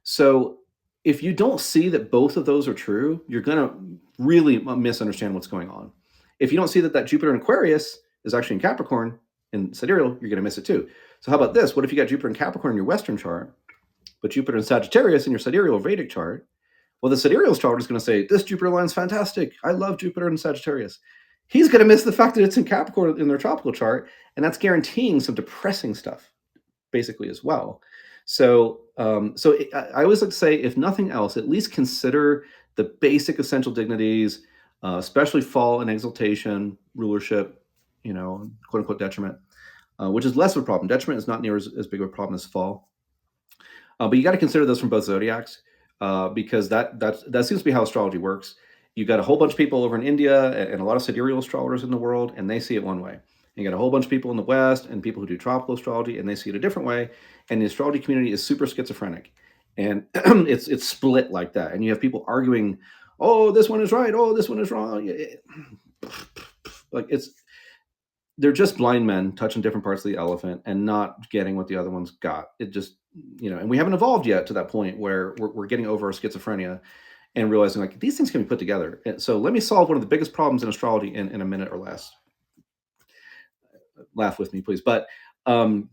So if you don't see that both of those are true, you're going to really misunderstand what's going on. If you don't see that Jupiter in Aquarius is actually in Capricorn in sidereal, you're going to miss it too. So how about this? What if you got Jupiter in Capricorn in your Western chart, but Jupiter in Sagittarius in your sidereal or Vedic chart? Well, the sidereal astrologer is going to say, this Jupiter line's fantastic. I love Jupiter in Sagittarius. He's going to miss the fact that it's in Capricorn in their tropical chart, and that's guaranteeing some depressing stuff, basically, as well. So I always like to say, if nothing else, at least consider the basic essential dignities, especially fall and exaltation, rulership, quote unquote detriment, which is less of a problem. Detriment is not near as big of a problem as fall. But you got to consider those from both zodiacs, because that seems to be how astrology works. You got a whole bunch of people over in India and a lot of sidereal astrologers in the world, and they see it one way. You got a whole bunch of people in the West and people who do tropical astrology, and they see it a different way. And the astrology community is super schizophrenic, and it's split like that. And you have people arguing, "Oh, this one is right. Oh, this one is wrong." Like they're just blind men touching different parts of the elephant and not getting what the other one's got. It just, and we haven't evolved yet to that point where we're getting over our schizophrenia and realizing like these things can be put together. And so let me solve one of the biggest problems in astrology in a minute or less. Laugh with me, please. But um,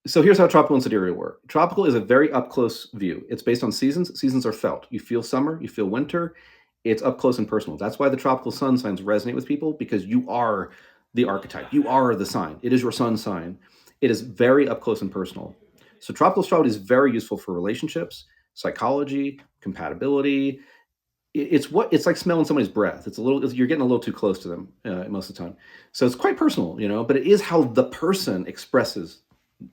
so here's how tropical and sidereal work. Tropical is a very up close view. It's based on seasons. Seasons are felt. You feel summer, you feel winter. It's up close and personal. That's why the tropical sun signs resonate with people, because you are the archetype. You are the sign. It is your sun sign. It is very up close and personal. So tropical astrology is very useful for relationships, psychology, compatibility. It's like smelling somebody's breath. You're getting a little too close to them most of the time. So it's quite personal, but it is how the person expresses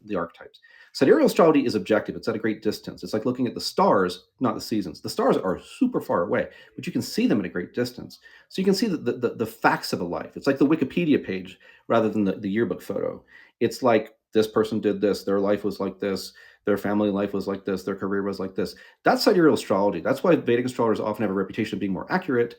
the archetypes. Sidereal astrology is objective. It's at a great distance. It's like looking at the stars, not the seasons. The stars are super far away, but you can see them at a great distance. So you can see the facts of a life. It's like the Wikipedia page rather than the yearbook photo. It's like this person did this, their life was like this, their family life was like this, their career was like this. That's sidereal astrology. That's why Vedic astrologers often have a reputation of being more accurate,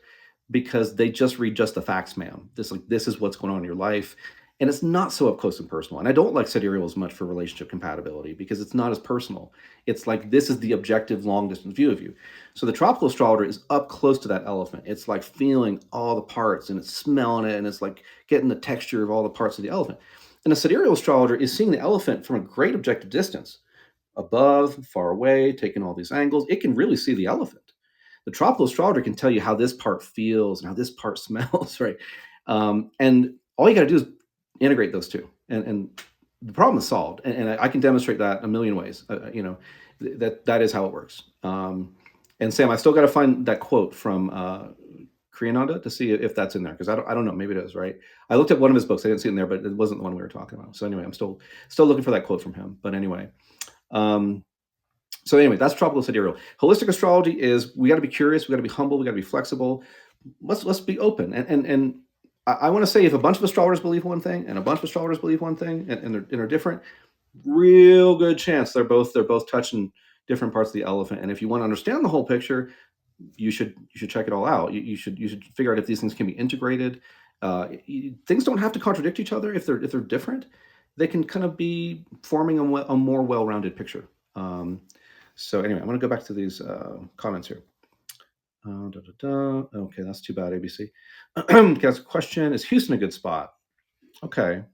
because they just read just the facts, ma'am. This is what's going on in your life. And it's not so up close and personal. And I don't like sidereal as much for relationship compatibility because it's not as personal. It's like this is the objective long distance view of you. So the tropical astrologer is up close to that elephant. It's like feeling all the parts and it's smelling it and it's like getting the texture of all the parts of the elephant. And a sidereal astrologer is seeing the elephant from a great objective distance, above, far away, taking all these angles. It can really see the elephant. The tropical astrologer can tell you how this part feels and how this part smells, right? And all you got to do is integrate those two, and the problem is solved. And I can demonstrate that a million ways. That is how it works. And Sam, I still got to find that quote from Kriyananda to see if that's in there, because I don't know. Maybe it is, right? I looked at one of his books. I didn't see it in there, but it wasn't the one we were talking about. So anyway, I'm still looking for that quote from him. But anyway. So anyway, that's tropical sidereal. Holistic astrology is we got to be curious, we got to be humble, we got to be flexible. Let's be open. And I want to say, if a bunch of astrologers believe one thing and a bunch of astrologers believe one thing, and they're different, real good chance they're both touching different parts of the elephant. And if you want to understand the whole picture, you should check it all out. You should figure out if these things can be integrated. Things don't have to contradict each other if they're different. They can kind of be forming a more well-rounded picture. So anyway, I'm going to go back to these comments here. Okay, that's too bad, ABC. Guess question: is Houston a good spot? Okay.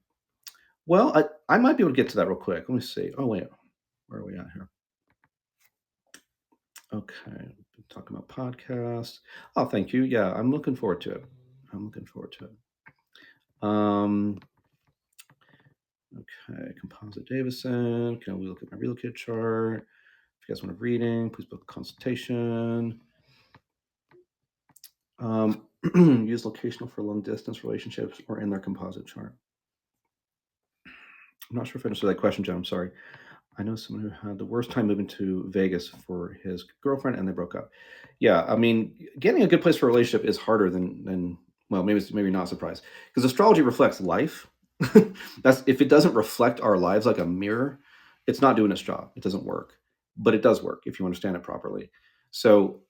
Well, I might be able to get to that real quick. Let me see. Oh wait, where are we at here? Okay, talking about podcasts. Oh, thank you. Yeah, I'm looking forward to it. Okay, Composite Davison. Can we look at my real kid chart? If you guys want a reading, please book a consultation. Use locational for long distance relationships or in their composite chart. I'm not sure if I understood that question, John. I'm sorry. I know someone who had the worst time moving to Vegas for his girlfriend and they broke up. Yeah, I mean, getting a good place for a relationship is harder than well, maybe not surprised, because astrology reflects life. That's if it doesn't reflect our lives like a mirror, it's not doing its job. It doesn't work, but it does work if you understand it properly. So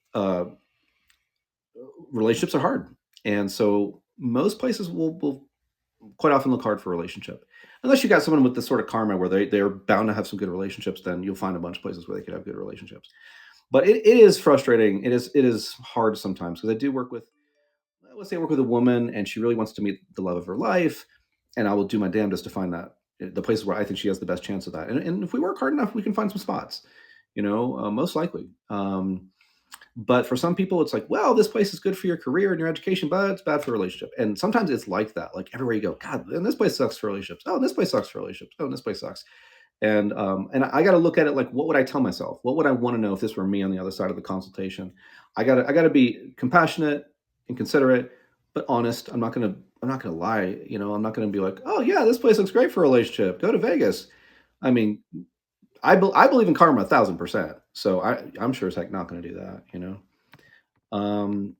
relationships are hard, and so most places will quite often look hard for a relationship. Unless you got someone with this sort of karma where they're bound to have some good relationships, then you'll find a bunch of places where they could have good relationships. But it is frustrating. It is hard sometimes, because I do work with, let's say I work with a woman and she really wants to meet the love of her life, and I will do my damnedest to find that the places where I think she has the best chance of that. And if we work hard enough, we can find some spots, most likely. But for some people, it's like, well, this place is good for your career and your education, but it's bad for a relationship. And sometimes it's like that. Like everywhere you go, God, and this place sucks for relationships. Oh, and this place sucks for relationships. Oh, and this place sucks. And I got to look at it like, what would I tell myself? What would I want to know if this were me on the other side of the consultation? I got to be compassionate and considerate, but honest. I'm not gonna lie. I'm not gonna be like, oh yeah, this place looks great for a relationship. Go to Vegas. I mean, I believe in karma 1,000%. So I'm sure as heck not going to do that. Um,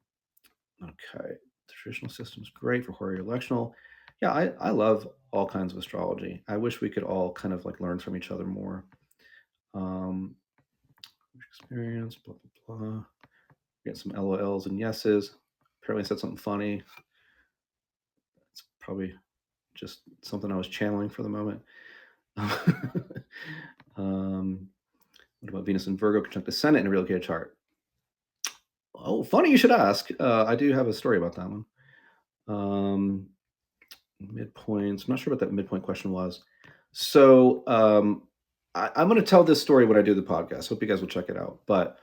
okay, the traditional system is great for horary electional. Yeah, I love all kinds of astrology. I wish we could all kind of like learn from each other more. Um, experience, blah blah blah. Get some LOLs and yeses. Apparently, I said something funny. It's probably just something I was channeling for the moment. What about Venus and Virgo conjunct the Senate in a relocated chart? Oh, funny you should ask. I do have a story about that one. Um, Midpoints. I'm not sure what that midpoint question was. So I'm going to tell this story when I do the podcast. Hope you guys will check it out. But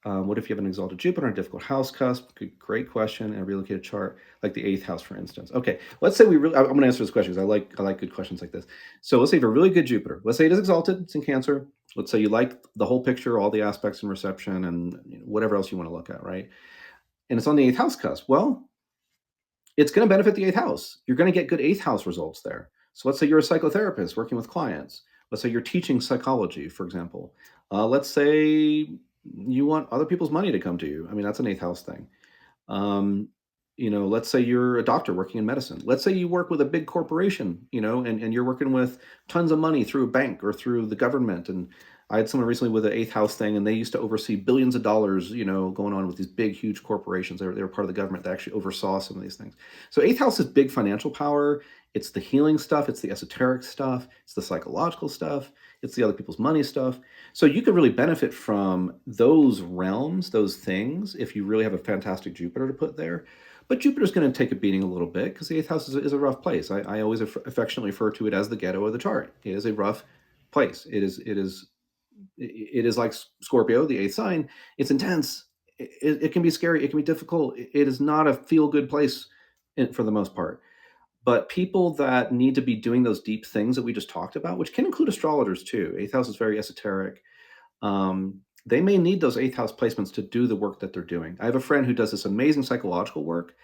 what if you have an exalted Jupiter and a difficult house cusp? Great question. And a relocated chart, like the eighth house, for instance. Okay, let's say I'm going to answer this question because I like good questions like this. So let's say you have a really good Jupiter. Let's say it is exalted. It's in Cancer. Let's say you like the whole picture, all the aspects and reception, and whatever else you want to look at, right? And it's on the eighth house cusp. Well, it's going to benefit the eighth house. You're going to get good eighth house results there. So let's say you're a psychotherapist working with clients. Let's say you're teaching psychology, for example. Let's say you want other people's money to come to you. I mean, that's an eighth house thing. Um, let's say you're a doctor working in medicine. Let's say you work with a big corporation, and you're working with tons of money through a bank or through the government. And I had someone recently with an eighth house thing, and they used to oversee billions of dollars, going on with these big, huge corporations. They were part of the government that actually oversaw some of these things. So eighth house is big financial power. It's the healing stuff. It's the esoteric stuff. It's the psychological stuff. It's the other people's money stuff. So you could really benefit from those realms, those things, if you really have a fantastic Jupiter to put there. But Jupiter's going to take a beating a little bit because the eighth house is a rough place. I always affectionately refer to it as the ghetto of the chart. It is a rough place. It is like Scorpio, the eighth sign. It's intense. It can be scary. It can be difficult. It is not a feel good place for the most part. But people that need to be doing those deep things that we just talked about, which can include astrologers too. Eighth house is very esoteric. They may need those eighth house placements to do the work that they're doing. I have a friend who does this amazing psychological work,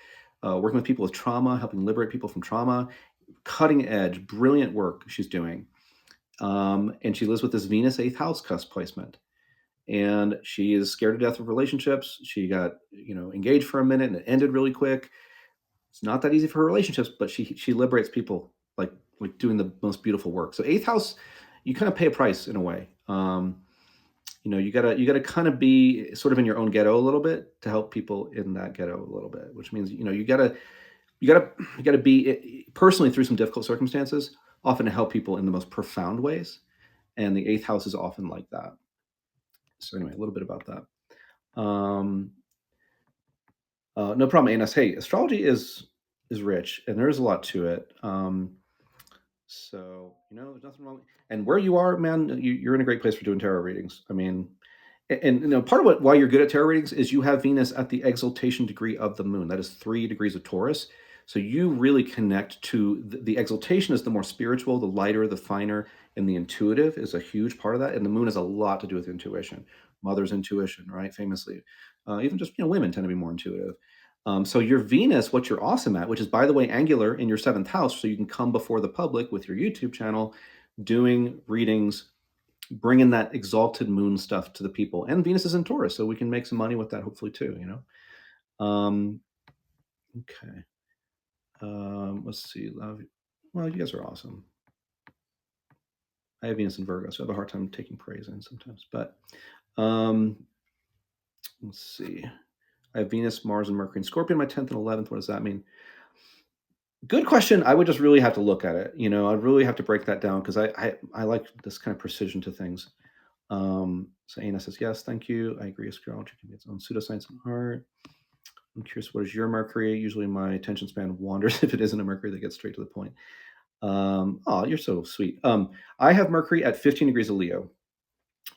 working with people with trauma, helping liberate people from trauma. Cutting edge, brilliant work she's doing. And she lives with this Venus eighth house cusp placement. And she is scared to death of relationships. She got, engaged for a minute and it ended really quick. It's not that easy for her relationships, but she liberates people like doing the most beautiful work. So eighth house, you kind of pay a price in a way. You gotta kind of be sort of in your own ghetto a little bit to help people in that ghetto a little bit, which means you gotta be personally through some difficult circumstances, often to help people in the most profound ways. And the eighth house is often like that. So anyway, a little bit about that. No problem, Anas. Hey, astrology is rich, and there is a lot to it. So there's nothing wrong. And where you are, man, you're in a great place for doing tarot readings. I mean, and part of why you're good at tarot readings is you have Venus at the exaltation degree of the moon. That is 3 degrees of Taurus. So you really connect to the exaltation is the more spiritual, the lighter, the finer, and the intuitive is a huge part of that. And the moon has a lot to do with intuition, mother's intuition, right? Famously, even just women tend to be more intuitive. So your Venus, what you're awesome at, which is by the way angular in your 7th house, so you can come before the public with your YouTube channel, doing readings, bringing that exalted moon stuff to the people. And Venus is in Taurus, so we can make some money with that hopefully too. Okay. Let's see. Well, you guys are awesome. I have Venus in Virgo, so I have a hard time taking praise in sometimes. But let's see. I have Venus, Mars, and Mercury in Scorpion, my 10th and 11th. What does that mean? Good question. I would just really have to look at it. I'd really have to break that down because I like this kind of precision to things. So Anna says, yes, thank you. I agree. Astrology can be its own pseudoscience and art. I'm curious, what is your Mercury? Usually my attention span wanders if it isn't a Mercury that gets straight to the point. Oh, you're so sweet. I have Mercury at 15 degrees of Leo.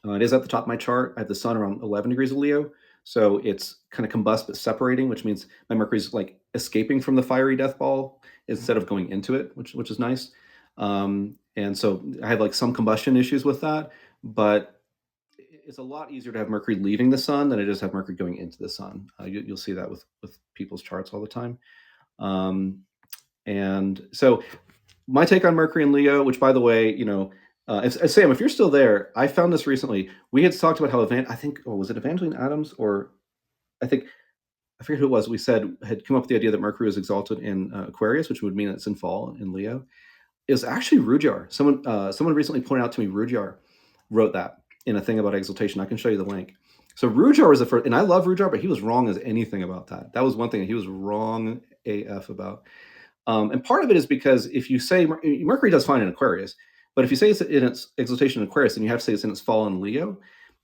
It is at the top of my chart. I have the sun around 11 degrees of Leo. So it's kind of combust but separating, which means my Mercury's like escaping from the fiery death ball instead of going into it, which is nice. And so I have like some combustion issues with that, but it's a lot easier to have Mercury leaving the sun than it is to have Mercury going into the sun. You'll see that with people's charts all the time. And so my take on Mercury and Leo, which by the way, Sam, if you're still there, I found this recently. We had talked about how I think, was it Evangeline Adams or I think I forget who it was, we said had come up with the idea that Mercury was exalted in Aquarius, which would mean it's in fall in Leo, is actually Rudyard. Someone recently pointed out to me Rudyard wrote that in a thing about exaltation. I can show you the link. So Rudyard was the first, and I love Rudyard, but he was wrong as anything about that. That was one thing he was wrong AF about. And part of it is because if you say Mercury does fine in Aquarius, but if you say it's in its exaltation in Aquarius, then you have to say it's in its fall in Leo.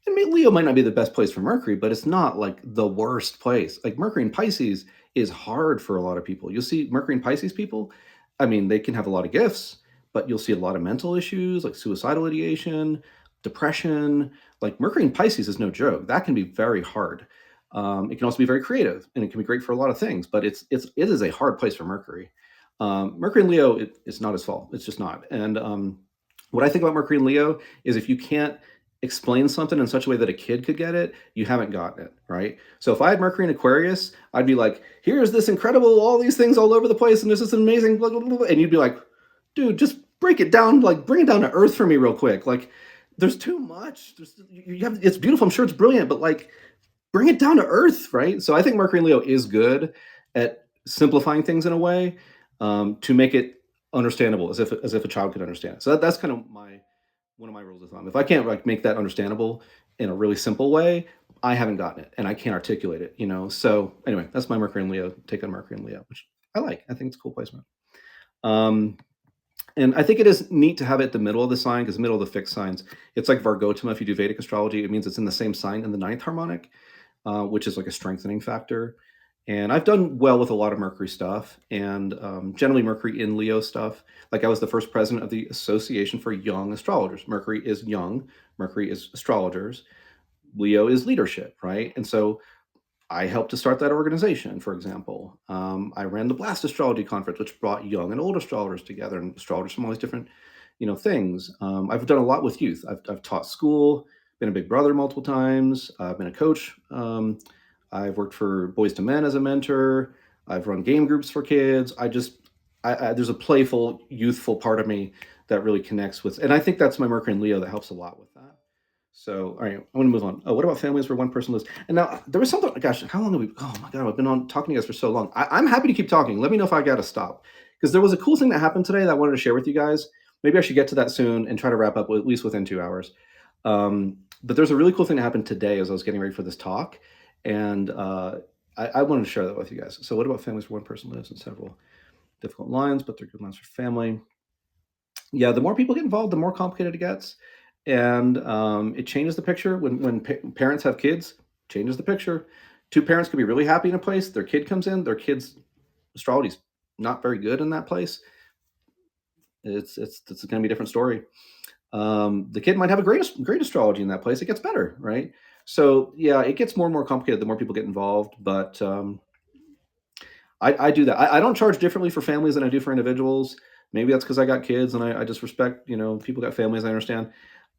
And Leo might not be the best place for Mercury, but it's not like the worst place. Like Mercury in Pisces is hard for a lot of people. You'll see Mercury in Pisces people, I mean, they can have a lot of gifts, but you'll see a lot of mental issues like suicidal ideation, depression. Like Mercury in Pisces is no joke. That can be very hard. It can also be very creative, and it can be great for a lot of things. But it is a hard place for Mercury. Mercury in Leo, it's not his fault. It's just not. And what I think about Mercury in Leo is if you can't explain something in such a way that a kid could get it, you haven't gotten it, right? So if I had Mercury in Aquarius, I'd be like, here's this incredible, all these things all over the place, and this is amazing, blah, blah, blah, blah. And you'd be like, dude, just break it down, like bring it down to earth for me real quick. Like there's too much. It's beautiful. I'm sure it's brilliant, but like bring it down to earth, right? So I think Mercury in Leo is good at simplifying things in a way to make it understandable, as if a child could understand it. So that's kind of one of my rules of thumb. If I can't like make that understandable in a really simple way, I haven't gotten it, and I can't articulate it. So anyway, that's my Mercury in Leo take on Mercury in Leo, which I like. I think it's a cool placement. And I think it is neat to have it at the middle of the sign, because the middle of the fixed signs, it's like Vargotama. If you do Vedic astrology, it means it's in the same sign in the ninth harmonic, which is like a strengthening factor. And I've done well with a lot of Mercury stuff, and generally Mercury in Leo stuff. Like I was the first president of the Association for Young Astrologers. Mercury is young, Mercury is astrologers, Leo is leadership, right? And so I helped to start that organization, for example. I ran the Blast Astrology Conference, which brought young and old astrologers together, and astrologers from all these different, things. I've done a lot with youth. I've taught school, been a big brother multiple times. I've been a coach. I've worked for Boys to Men as a mentor. I've run game groups for kids. There's a playful, youthful part of me that really connects with, and I think that's my Mercury and Leo that helps a lot with that. So, all right, I'm going to move on. Oh, what about families where one person lives? And now there was something, gosh, how long have we, oh my God, I've been on talking to you guys for so long. I'm happy to keep talking. Let me know if I got to stop. Because there was a cool thing that happened today that I wanted to share with you guys. Maybe I should get to that soon and try to wrap up at least within 2 hours. But there's a really cool thing that happened today as I was getting ready for this talk. And I wanted to share that with you guys. So what about families where one person lives in several difficult lines, but they're good lines for family? Yeah, the more people get involved, the more complicated it gets. And it changes the picture. When parents have kids, changes the picture. Two parents could be really happy in a place. Their kid comes in, their kid's astrology's not very good in that place. It's going to be a different story. The kid might have a great astrology in that place. It gets better, right? So yeah, it gets more and more complicated the more people get involved. But I do that. I don't charge differently for families than I do for individuals. Maybe that's because I got kids and I just respect, people got families, I understand.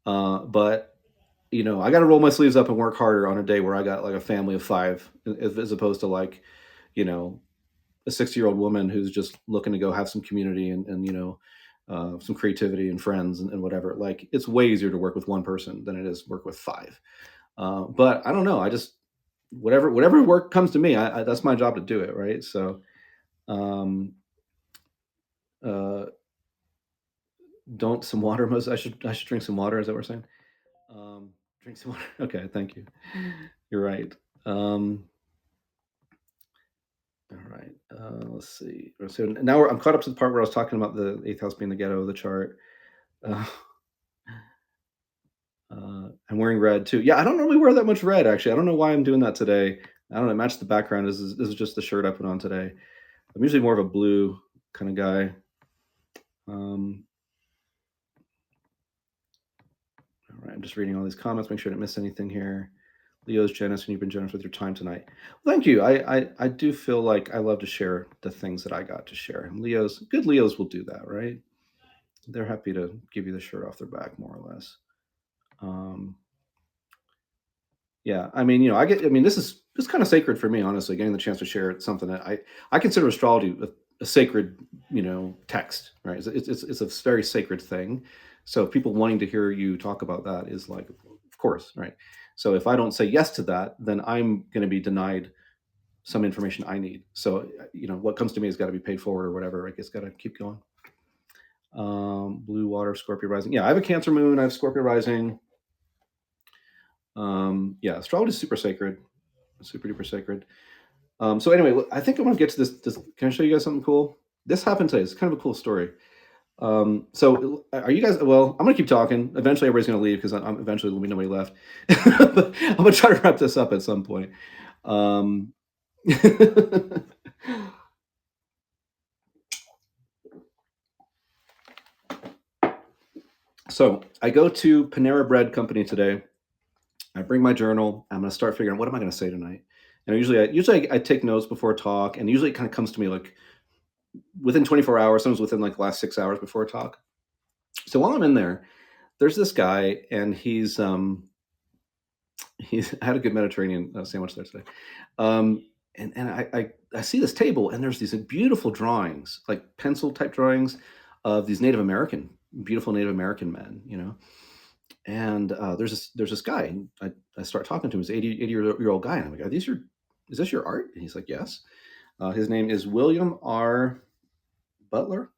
But I got to roll my sleeves up and work harder on a day where I got like a family of 5, as opposed to like, a 60-year-old woman who's just looking to go have some community and some creativity and friends and whatever. Like it's way easier to work with one person than it is work with 5. But I don't know. I just, whatever work comes to me, that's my job to do it. Right. So, don't some water. I should drink some water. Is that what we're saying? Drink some water. Okay, thank you. You're right. All right. Let's see. So now I'm caught up to the part where I was talking about the 8th house being the ghetto of the chart. I'm wearing red too. Yeah, I don't normally wear that much red, actually. I don't know why I'm doing that today. I don't know. It matched the background. This is just the shirt I put on today. I'm usually more of a blue kind of guy. All right, I'm just reading all these comments. Make sure I didn't miss anything here. Leo's generous, and you've been generous with your time tonight. Well, thank you. I do feel like I love to share the things that I got to share. And good Leos will do that, right? They're happy to give you the shirt off their back, more or less. Yeah, I mean, this is kind of sacred for me, honestly. Getting the chance to share something that I consider astrology a sacred, text, right? It's a very sacred thing. So people wanting to hear you talk about that is like, of course, right? So if I don't say yes to that, then I'm going to be denied some information I need. So, what comes to me has got to be paid forward or whatever. I guess got to keep going. Blue water, Scorpio rising. Yeah, I have a Cancer moon. I have Scorpio rising. Yeah, astrology is super sacred, super duper sacred. So anyway, I think I want to get to this. Can I show you guys something cool? This happened today. It's kind of a cool story. So are you guys? Well, I'm gonna keep talking. Eventually, everybody's gonna leave because I'm eventually there'll be nobody left. But I'm gonna try to wrap this up at some point. So I go to Panera Bread Company today. I bring my journal. I'm gonna start figuring out what am I gonna say tonight. And usually I take notes before a talk, and usually it kind of comes to me like within 24 hours, sometimes within like the last 6 hours before a talk. So while I'm in there, there's this guy, and he's I had a good Mediterranean sandwich there today. And I see this table, and there's these beautiful drawings, like pencil type drawings of these beautiful Native American men, And there's this guy, and I start talking to him. He's an 80-year-old guy, and I'm like, is this your art? And he's like, yes. His name is William R. Butler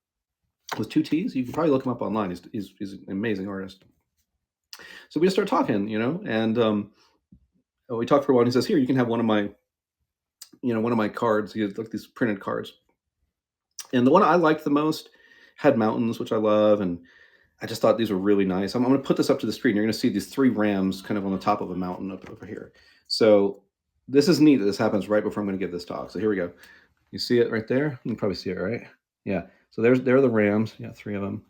with 2 T's. You can probably look him up online. He's an amazing artist. So we just start talking, and we talked for a while. And he says, "Here, you can have one of my cards." He has like these printed cards, and the one I liked the most had mountains, which I love, and I just thought these were really nice. I'm going to put this up to the screen. You're going to see these 3 rams kind of on the top of a mountain up over here. So this is neat that this happens right before I'm going to give this talk. So here we go. You see it right there? You can probably see it, right? Yeah. So there are the rams. Yeah, 3 of them.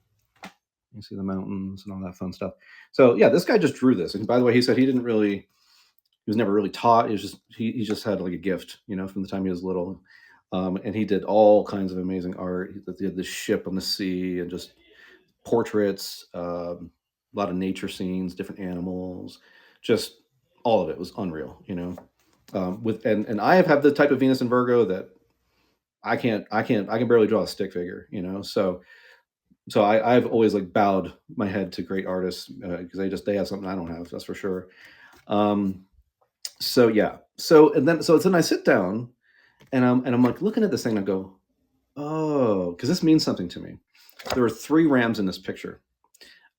You see the mountains and all that fun stuff. So yeah, this guy just drew this. And by the way, he said he was never really taught. He just had like a gift, from the time he was little. And he did all kinds of amazing art. He had this ship on the sea and just portraits, a lot of nature scenes, different animals, just all of it was unreal, and I have the type of Venus and Virgo that I can barely draw a stick figure, so I've always like bowed my head to great artists because they have something I don't have, that's for sure. So yeah, then I sit down and I'm like looking at this thing and I go, oh, because this means something to me. There are 3 rams in this picture.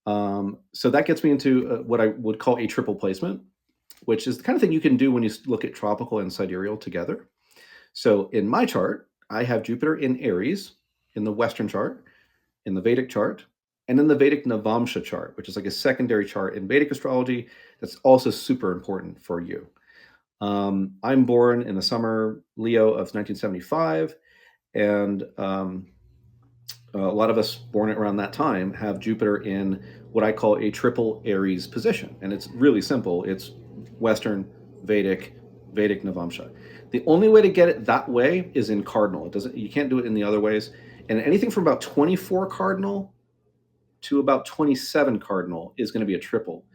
So that gets me into what I would call a triple placement, which is the kind of thing you can do when you look at tropical and sidereal together. So in my chart, I have Jupiter in Aries in the Western chart, in the Vedic chart, and in the Vedic Navamsha chart, which is like a secondary chart in Vedic astrology that's also super important for you. I'm born in the summer Leo of 1975, and a lot of us born around that time have Jupiter in what I call a triple Aries position. And it's really simple. It's Western, Vedic, Vedic Navamsha. The only way to get it that way is in cardinal. You can't do it in the other ways. And anything from about 24 cardinal to about 27 cardinal is going to be a triple.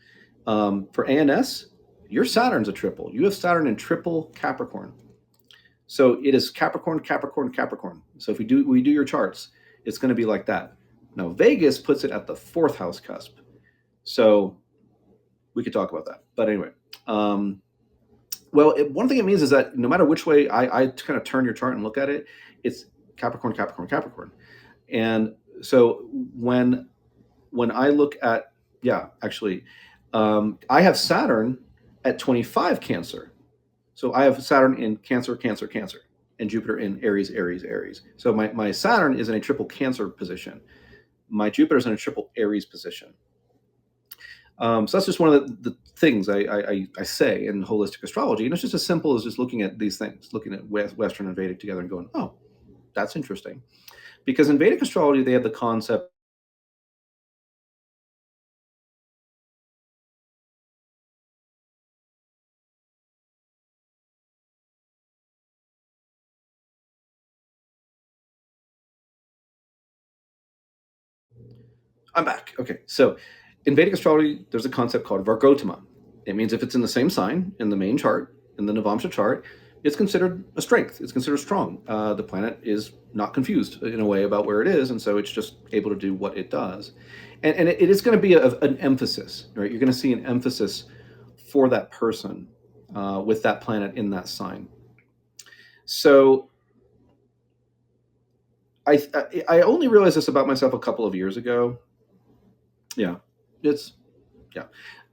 For ANS, your Saturn's a triple. You have Saturn in triple Capricorn. So it is Capricorn, Capricorn, Capricorn. So if we do your charts, it's going to be like that. Now Vegas puts it at the 4th house cusp. So we could talk about that. But anyway, one thing it means is that no matter which way I kind of turn your chart and look at it, it's Capricorn, Capricorn, Capricorn. And so when I look at, I have Saturn at 25 Cancer. So I have Saturn in Cancer, Cancer, Cancer, and Jupiter in Aries, Aries, Aries. So my Saturn is in a triple Cancer position. My Jupiter is in a triple Aries position. So that's just one of the things I say in holistic astrology. And it's just as simple as just looking at these things, looking at Western and Vedic together and going, oh, that's interesting. Because in Vedic astrology, they have the concept. I'm back. Okay. So in Vedic astrology, there's a concept called Vargotama. It means if it's in the same sign in the main chart, in the Navamsha chart, it's considered a strength. It's considered strong. The planet is not confused in a way about where it is, and so it's just able to do what it does. And it is going to be an emphasis, right? You're going to see an emphasis for that person with that planet in that sign. So I only realized this about myself a couple of years ago. Yeah, it's yeah.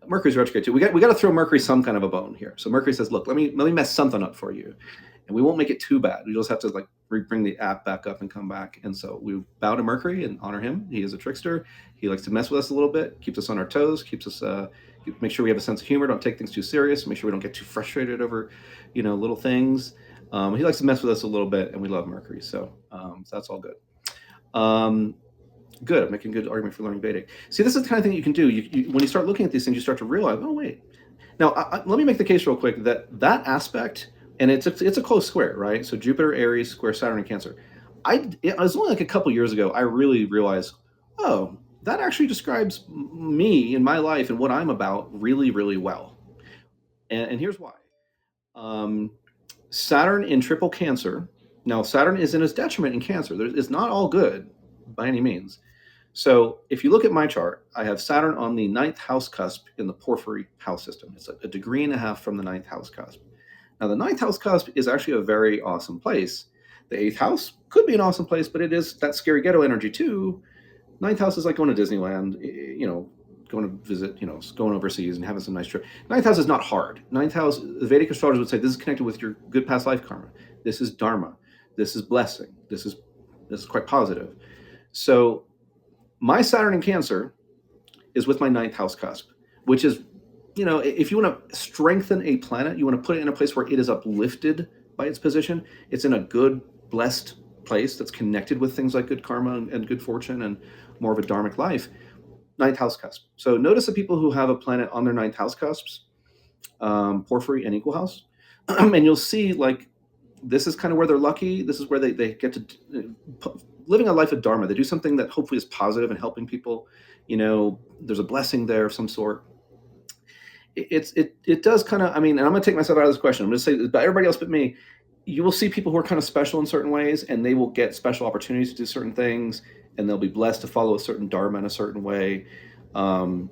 Mercury's retrograde too. We got to throw Mercury some kind of a bone here. So Mercury says, look, let me mess something up for you, and we won't make it too bad. We just have to like bring the app back up and come back. And so we bow to Mercury and honor him. He is a trickster. He likes to mess with us a little bit, keeps us on our toes, keeps us make sure we have a sense of humor, don't take things too serious, make sure we don't get too frustrated over, little things. He likes to mess with us a little bit, and we love Mercury. So that's all good. Um, Good. I'm making a good argument for learning Vedic. See, this is the kind of thing you can do. When you start looking at these things, you start to realize, oh wait. Now, let me make the case real quick that aspect, and it's a close square, right? So Jupiter, Aries, square Saturn, and Cancer. It was only like a couple years ago I really realized, oh, that actually describes me and my life and what I'm about really, really well. And here's why. Um, Saturn in triple Cancer. Now, Saturn is in his detriment in Cancer. It's not all good by any means. So if you look at my chart, I have Saturn on the ninth house cusp in the Porphyry house system. It's a degree and a half from the ninth house cusp. Now, the ninth house cusp is actually a very awesome place. The eighth house could be an awesome place, but it is that scary ghetto energy too. Ninth house is like going to Disneyland, going to visit, going overseas and having some nice trip. Ninth house is not hard. Ninth house, the Vedic astrologers would say this is connected with your good past life karma. This is dharma. This is blessing. This is quite positive. So my Saturn in Cancer is with my ninth house cusp, which is, if you want to strengthen a planet, you want to put it in a place where it is uplifted by its position. It's in a good, blessed place that's connected with things like good karma and good fortune and more of a dharmic life. Ninth house cusp. So notice the people who have a planet on their ninth house cusps, Porphyry and equal house, and you'll see like this is kind of where they're lucky. This is where they get to living a life of dharma. They do something that hopefully is positive and helping people. There's a blessing there of some sort. It does kind of. I mean, and I'm going to take myself out of this question. I'm going to say about everybody else but me. You will see people who are kind of special in certain ways, and they will get special opportunities to do certain things, and they'll be blessed to follow a certain dharma in a certain way. So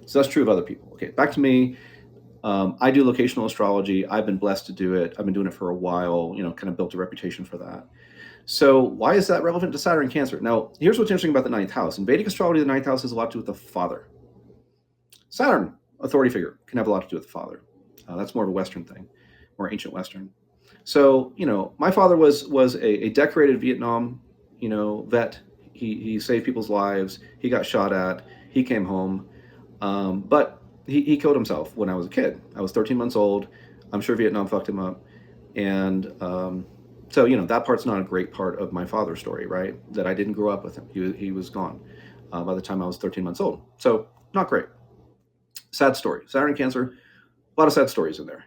that's true of other people. Okay, back to me. I do locational astrology. I've been blessed to do it. I've been doing it for a while, kind of built a reputation for that. So why is that relevant to Saturn and Cancer? Now, here's what's interesting about the ninth house. In Vedic astrology, the ninth house has a lot to do with the father. Saturn, authority figure, can have a lot to do with the father. That's more of a Western thing, more ancient Western. So, my father was a decorated Vietnam, vet. He saved people's lives. He got shot at. He came home. But he killed himself when I was a kid. I was 13 months old. I'm sure Vietnam fucked him up. And so, that part's not a great part of my father's story, right? That I didn't grow up with him. He was gone by the time I was 13 months old. So, not great. Sad story. Saturn and Cancer, a lot of sad stories in there,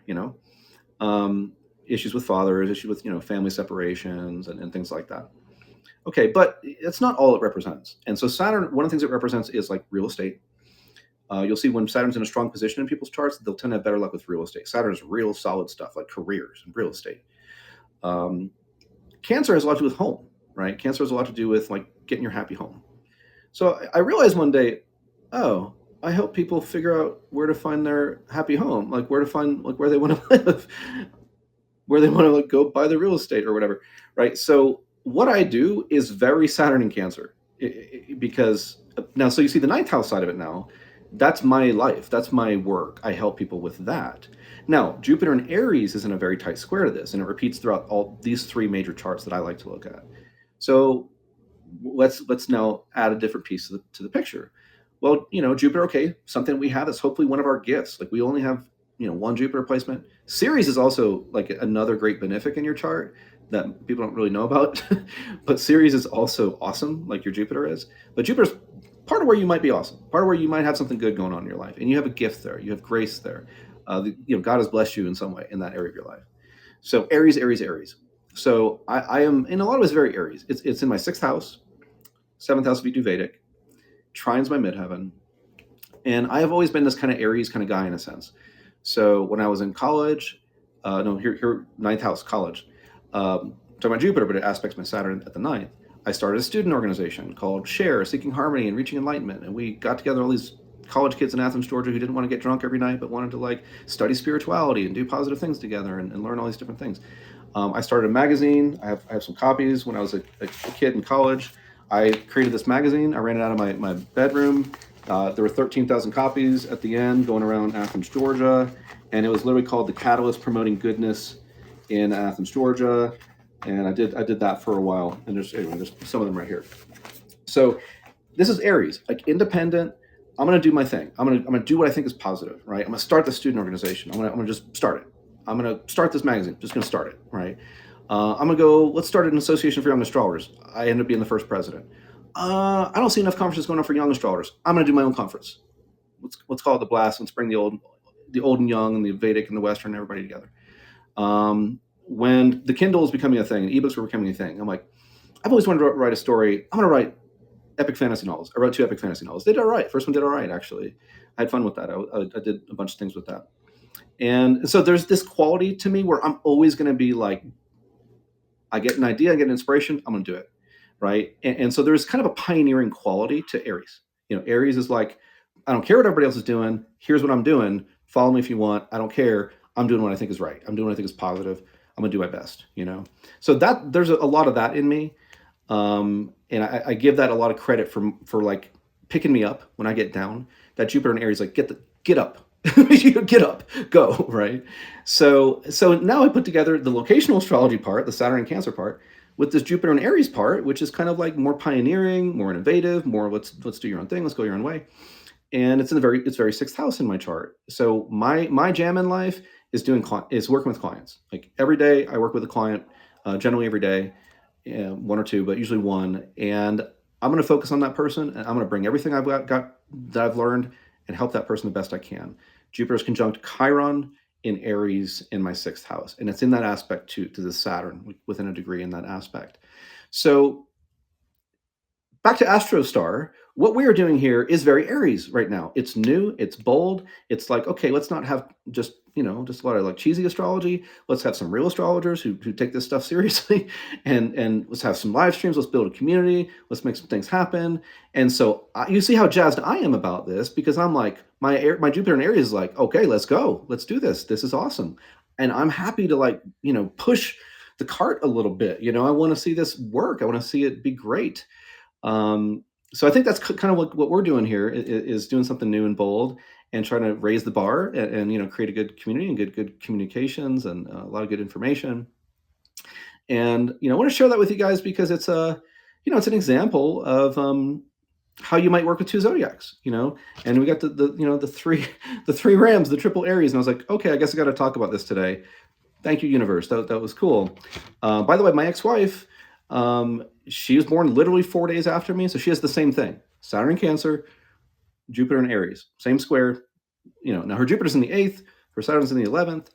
issues with fathers, issues with, family separations and things like that. Okay, but it's not all it represents. And so Saturn, one of the things it represents is like real estate. You'll see when Saturn's in a strong position in people's charts, they'll tend to have better luck with real estate. Saturn is real solid stuff like careers and real estate. Cancer has a lot to do with home, right? Cancer has a lot to do with like getting your happy home. So I realized one day, oh, I help people figure out where to find their happy home, like where to find like where they want to live, where they want to like go buy the real estate or whatever, right? So what I do is very Saturn and Cancer because now, so you see the ninth house side of it now. That's my life. That's my work. I help people with that. Now, Jupiter in Aries is in a very tight square to this, and it repeats throughout all these three major charts that I like to look at. So let's now add a different piece to the picture. Well, Jupiter, okay, something we have is hopefully one of our gifts. Like we only have, one Jupiter placement. Ceres is also like another great benefic in your chart that people don't really know about. But Ceres is also awesome, like your Jupiter is. But Jupiter's part of where you might be awesome, part of where you might have something good going on in your life, and you have a gift there, you have grace there. God has blessed you in some way in that area of your life. So Aries, Aries, Aries. So I am in a lot of ways very Aries. It's in my sixth house, seventh house if you do Vedic. Trine's my midheaven, and I have always been this kind of Aries kind of guy in a sense. So when I was in college, here ninth house college, talking about Jupiter, but it aspects my Saturn at the ninth. I started a student organization called Share, Seeking Harmony and Reaching Enlightenment. And we got together all these college kids in Athens, Georgia, who didn't want to get drunk every night, but wanted to like study spirituality and do positive things together and learn all these different things. I started a magazine. I have some copies when I was a kid in college. I created this magazine. I ran it out of my bedroom. There were 13,000 copies at the end going around Athens, Georgia. And it was literally called The Catalyst Promoting Goodness in Athens, Georgia. And I did that for a while. And there's some of them right here. So this is Aries, like independent. I'm gonna do my thing. I'm gonna do what I think is positive, right? I'm gonna start the student organization. I'm gonna just start it. I'm gonna start this magazine. Just gonna start it, right? I'm gonna go. Let's start an association for young astrologers. I end up being the first president. I don't see enough conferences going on for young astrologers. I'm gonna do my own conference. Let's call it the Blast. Let's bring the old and young, and the Vedic and the Western, everybody together. When the Kindle is becoming a thing, and ebooks were becoming a thing, I'm like, I've always wanted to write a story. I'm gonna write epic fantasy novels. I wrote 2 epic fantasy novels. They did all right. First one did all right, actually. I had fun with that. I did a bunch of things with that. And so there's this quality to me where I'm always going to be like, I get an idea, I get an inspiration, I'm going to do it, right? And so there's kind of a pioneering quality to Aries. Aries is like, I don't care what everybody else is doing. Here's what I'm doing. Follow me if you want. I don't care. I'm doing what I think is right. I'm doing what I think is positive. I'm gonna do my best. So that there's a lot of that in me. And I give that a lot of credit for like picking me up when I get down. That Jupiter and Aries, like get up, get up, go, right? So now I put together the locational astrology part, the Saturn and Cancer part, with this Jupiter and Aries part, which is kind of like more pioneering, more innovative, more let's do your own thing, let's go your own way. And it's very sixth house in my chart. So my jam in life is working with clients. Like every day I work with a client, generally every day, one or two, but usually one. And I'm going to focus on that person, and I'm going to bring everything I've got that I've learned and help that person the best I can. Jupiter's conjunct Chiron in Aries in my sixth house, and it's in that aspect to the Saturn within a degree in that aspect. So back to AstroStar, what we are doing here is very Aries right now. It's new, it's bold. It's like, okay, let's not have just a lot of like cheesy astrology. Let's have some real astrologers who take this stuff seriously, and let's have some live streams. Let's build a community. Let's make some things happen. And so you see how jazzed I am about this, because I'm like, my Jupiter in Aries is like, okay, let's go, let's do this. This is awesome, and I'm happy to like push the cart a little bit. I want to see this work. I want to see it be great. So I think that's kind of what we're doing here is doing something new and bold, and trying to raise the bar, and create a good community and good communications and a lot of good information. And I want to share that with you guys because it's it's an example of how you might work with 2 zodiacs. And we got the three Rams, the triple Aries, and I was like, okay, I guess I got to talk about this today. Thank you, universe. That was cool. By the way, my ex-wife, she was born literally 4 days after me, so she has the same thing: Saturn in Cancer, Jupiter in Aries, same square. Now her Jupiter's in the 8th, her Saturn's in the 11th,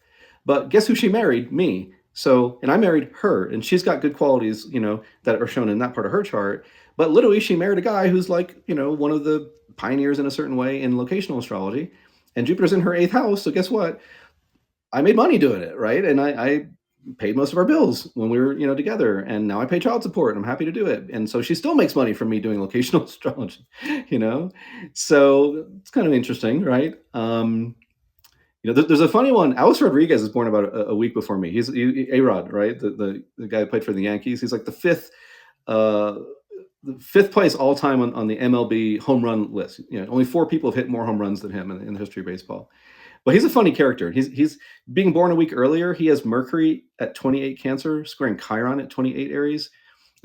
but guess who she married? Me. So, and I married her, and she's got good qualities, that are shown in that part of her chart. But literally, she married a guy who's like, one of the pioneers in a certain way in locational astrology, and Jupiter's in her 8th house. So guess what? I made money doing it, right? And I paid most of our bills when we were, together. And now I pay child support, and I'm happy to do it. And so she still makes money from me doing locational astrology, So it's kind of interesting, right? There's a funny one. Alex Rodriguez is born about a week before me. He's A-Rod, right? The guy who played for the Yankees. He's like the fifth place all time on the MLB home run list. Only 4 people have hit more home runs than him in the history of baseball. But he's a funny character. He's being born a week earlier. He has Mercury at 28 Cancer, squaring Chiron at 28 Aries.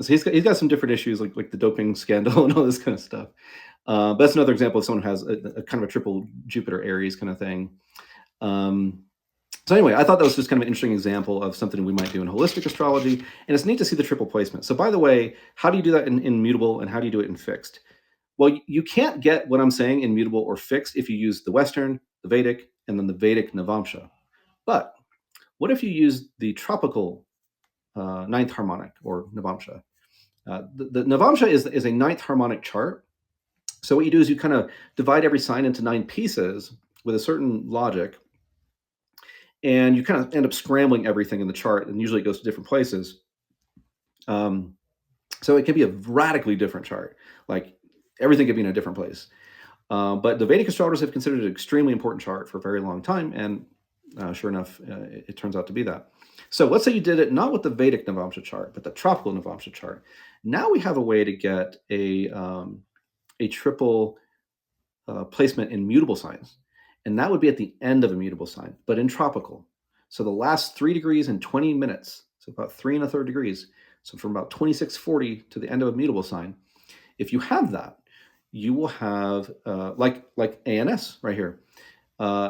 So he's got some different issues like the doping scandal and all this kind of stuff. But that's another example of someone who has a kind of a triple Jupiter Aries kind of thing. So anyway, I thought that was just kind of an interesting example of something we might do in holistic astrology, and it's neat to see the triple placement. So by the way, how do you do that in mutable, and how do you do it in fixed? Well, you can't get what I'm saying in mutable or fixed if you use the Western, the Vedic, and then the Vedic Navamsha. But what if you use the tropical ninth harmonic, or Navamsha? The Navamsha is a ninth harmonic chart. So what you do is you kind of divide every sign into 9 pieces with a certain logic, and you kind of end up scrambling everything in the chart, and usually it goes to different places. So it can be a radically different chart. Like everything could be in a different place. But the Vedic astrologers have considered it an extremely important chart for a very long time, and Sure enough, it turns out to be that. So let's say you did it not with the Vedic Navamsha chart, but the tropical Navamsha chart. Now we have a way to get a triple placement in mutable signs. And that would be at the end of a mutable sign, but in tropical. So the last 3 degrees and 20 minutes, so about 3 1/3 degrees. So from about 2640 to the end of a mutable sign, if you have that, you will have like ANS right here.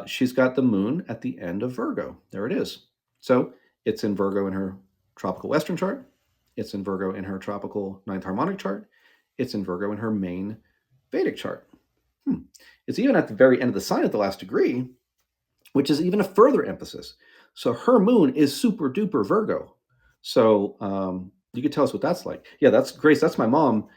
She's got the moon at the end of Virgo. There it is. So it's in Virgo in her tropical Western chart. It's in Virgo in her tropical ninth harmonic chart. It's in Virgo in her main Vedic chart. It's even at the very end of the sign at the last degree, which is even a further emphasis. So her moon is super duper Virgo. So you could tell us what that's like. Yeah, that's Grace. That's my mom.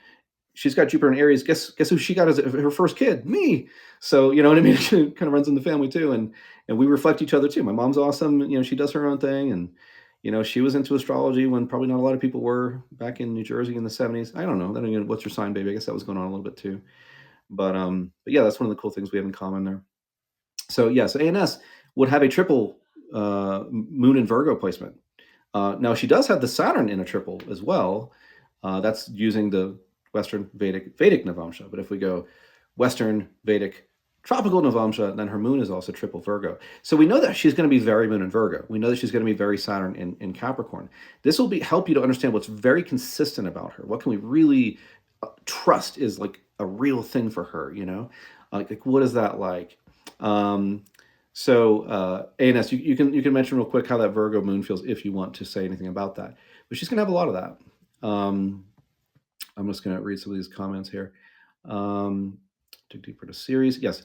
She's got Jupiter in Aries. Guess who she got as her first kid? Me. So you know what I mean. It kind of runs in the family too, and we reflect each other too. My mom's awesome. You know, she does her own thing, and she was into astrology when probably not a lot of people were back in New Jersey in the '70s. I don't know. Then what's your sign, baby? I guess that was going on a little bit too. But yeah, that's one of the cool things we have in common there. So yes, ANS would have a triple moon in Virgo placement. Now she does have the Saturn in a triple as well. That's using the Western Vedic Navamsha. But if we go Western Vedic tropical Navamsha, then her moon is also triple Virgo. So we know that she's going to be very moon in Virgo. We know that she's going to be very Saturn in Capricorn. This will help you to understand what's very consistent about her. What can we really trust is like a real thing for her, like what is that like? So ANS, you can mention real quick how that Virgo moon feels if you want to say anything about that. But she's gonna have a lot of that. I'm just gonna read some of these comments here. Dig deeper to Ceres. Yes,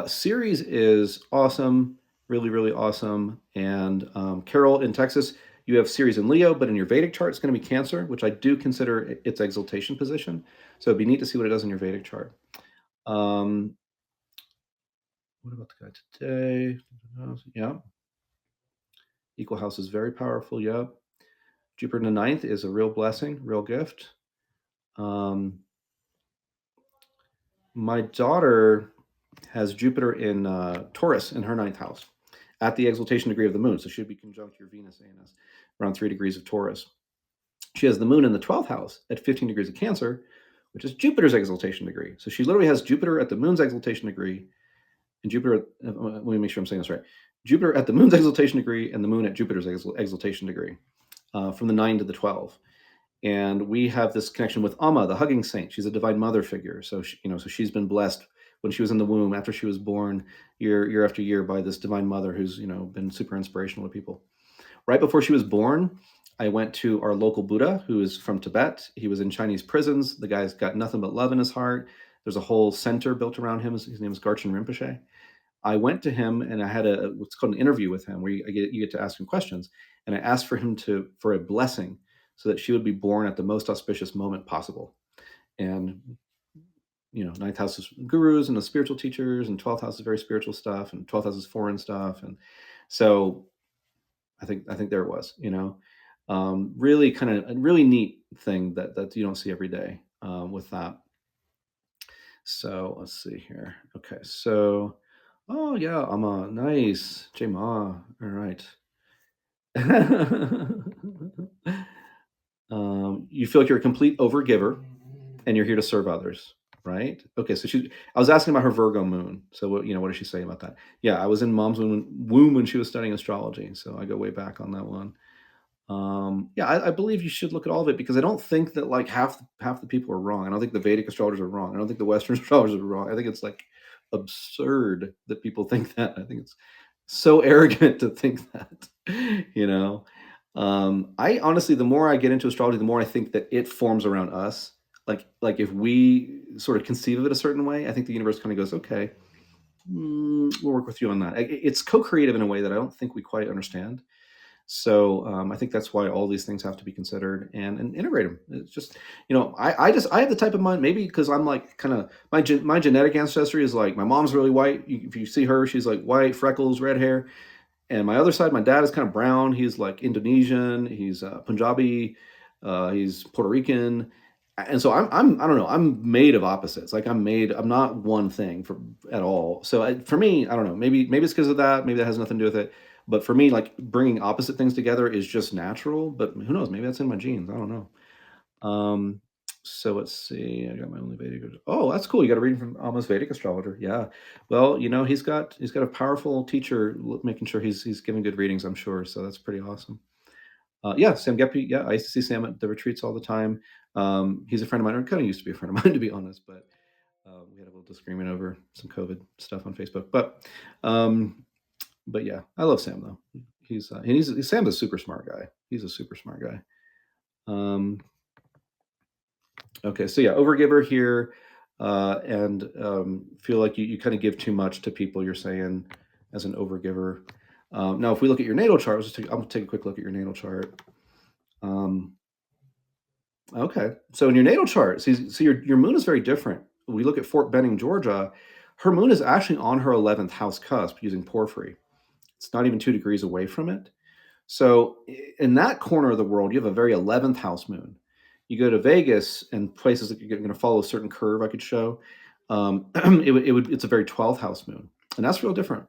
Ceres is awesome, really really awesome. And Carol in Texas, you have Ceres in Leo, but in your Vedic chart it's going to be Cancer, which I do consider its exaltation position. So it'd be neat to see what it does in your Vedic chart. What about the guy today? Yeah. Equal house is very powerful. Yep. Jupiter in the ninth is a real blessing, real gift. My daughter has Jupiter in Taurus in her ninth house at the exaltation degree of the moon. So she'd be conjunct your Venus ANS around 3 degrees of Taurus. She has the moon in the 12th house at 15 degrees of Cancer, which is Jupiter's exaltation degree. So she literally has Jupiter at the moon's exaltation degree and Jupiter, let me make sure I'm saying this right. Jupiter at the moon's exaltation degree and the moon at Jupiter's exaltation degree from the 9 to the 12. And we have this connection with Amma, the hugging saint. She's a divine mother figure. So, so she's been blessed when she was in the womb after she was born year after year by this divine mother who's, been super inspirational to people. Right before she was born, I went to our local Buddha, who is from Tibet. He was in Chinese prisons. The guy's got nothing but love in his heart. There's a whole center built around him. His name is Garchen Rinpoche. I went to him and I had what's called an interview with him, where you get to ask him questions. And I asked for him for a blessing so that she would be born at the most auspicious moment possible. And ninth house is gurus and the spiritual teachers, and 12th house is very spiritual stuff, and 12th house is foreign stuff. And so I think there it was, really kind of a really neat thing that you don't see every day with that. So let's see here. Okay, so oh yeah, I'm nice. J-Ma. All right. You feel like you're a complete overgiver and you're here to serve others, right? Okay, so I was asking about her Virgo moon. So what does she say about that? Yeah, I was in mom's womb when she was studying astrology. So I go way back on that one. Yeah, I believe you should look at all of it, because I don't think that like half the people are wrong. I don't think the Vedic astrologers are wrong. I don't think the Western astrologers are wrong. I think it's like absurd that people think that. I think it's so arrogant to think that. I honestly, the more I get into astrology, the more I think that it forms around us. Like if we sort of conceive of it a certain way, I think the universe kind of goes, okay, we'll work with you on that. It's co-creative in a way that I don't think we quite understand. So I think that's why all these things have to be considered and integrate them. It's just, I have the type of mind, maybe because I'm like kind of my genetic ancestry is like, my mom's really white. If you see her, she's like white, freckles, red hair. And my other side, my dad is kind of brown. He's like Indonesian. He's Punjabi. He's Puerto Rican. and so I don't know, I'm made of opposites. Like I'm not one thing for at all. So for me, I don't know, maybe it's because of that. Maybe that has nothing to do with it. But for me, like bringing opposite things together is just natural. But who knows? Maybe that's in my genes. I don't know. Um, so let's see. I got my only Vedic. Oh, that's cool. You got a reading from Alma's Vedic astrologer. Yeah. Well, he's got a powerful teacher making sure he's giving good readings. I'm sure. So that's pretty awesome. Yeah, Sam Geppy. Yeah, I used to see Sam at the retreats all the time. He's a friend of mine, or kind of used to be a friend of mine, to be honest. But we had a little disagreement over some COVID stuff on Facebook. Um, but yeah, I love Sam though. Sam's a super smart guy. He's a super smart guy. Um, okay, so yeah, overgiver here, and feel like you kind of give too much to people. You're saying as an overgiver. Now, if we look at your natal chart, I'm gonna take a quick look at your natal chart. Um, Okay. So in your natal chart, so your moon is very different. We look at Fort Benning, Georgia. Her moon is actually on her 11th house cusp using porphyry. It's not even 2 degrees away from it. So in that corner of the world, you have a very 11th house moon. You go to Vegas and places that you're going to follow a certain curve I could show. It's a very 12th house moon, and that's real different.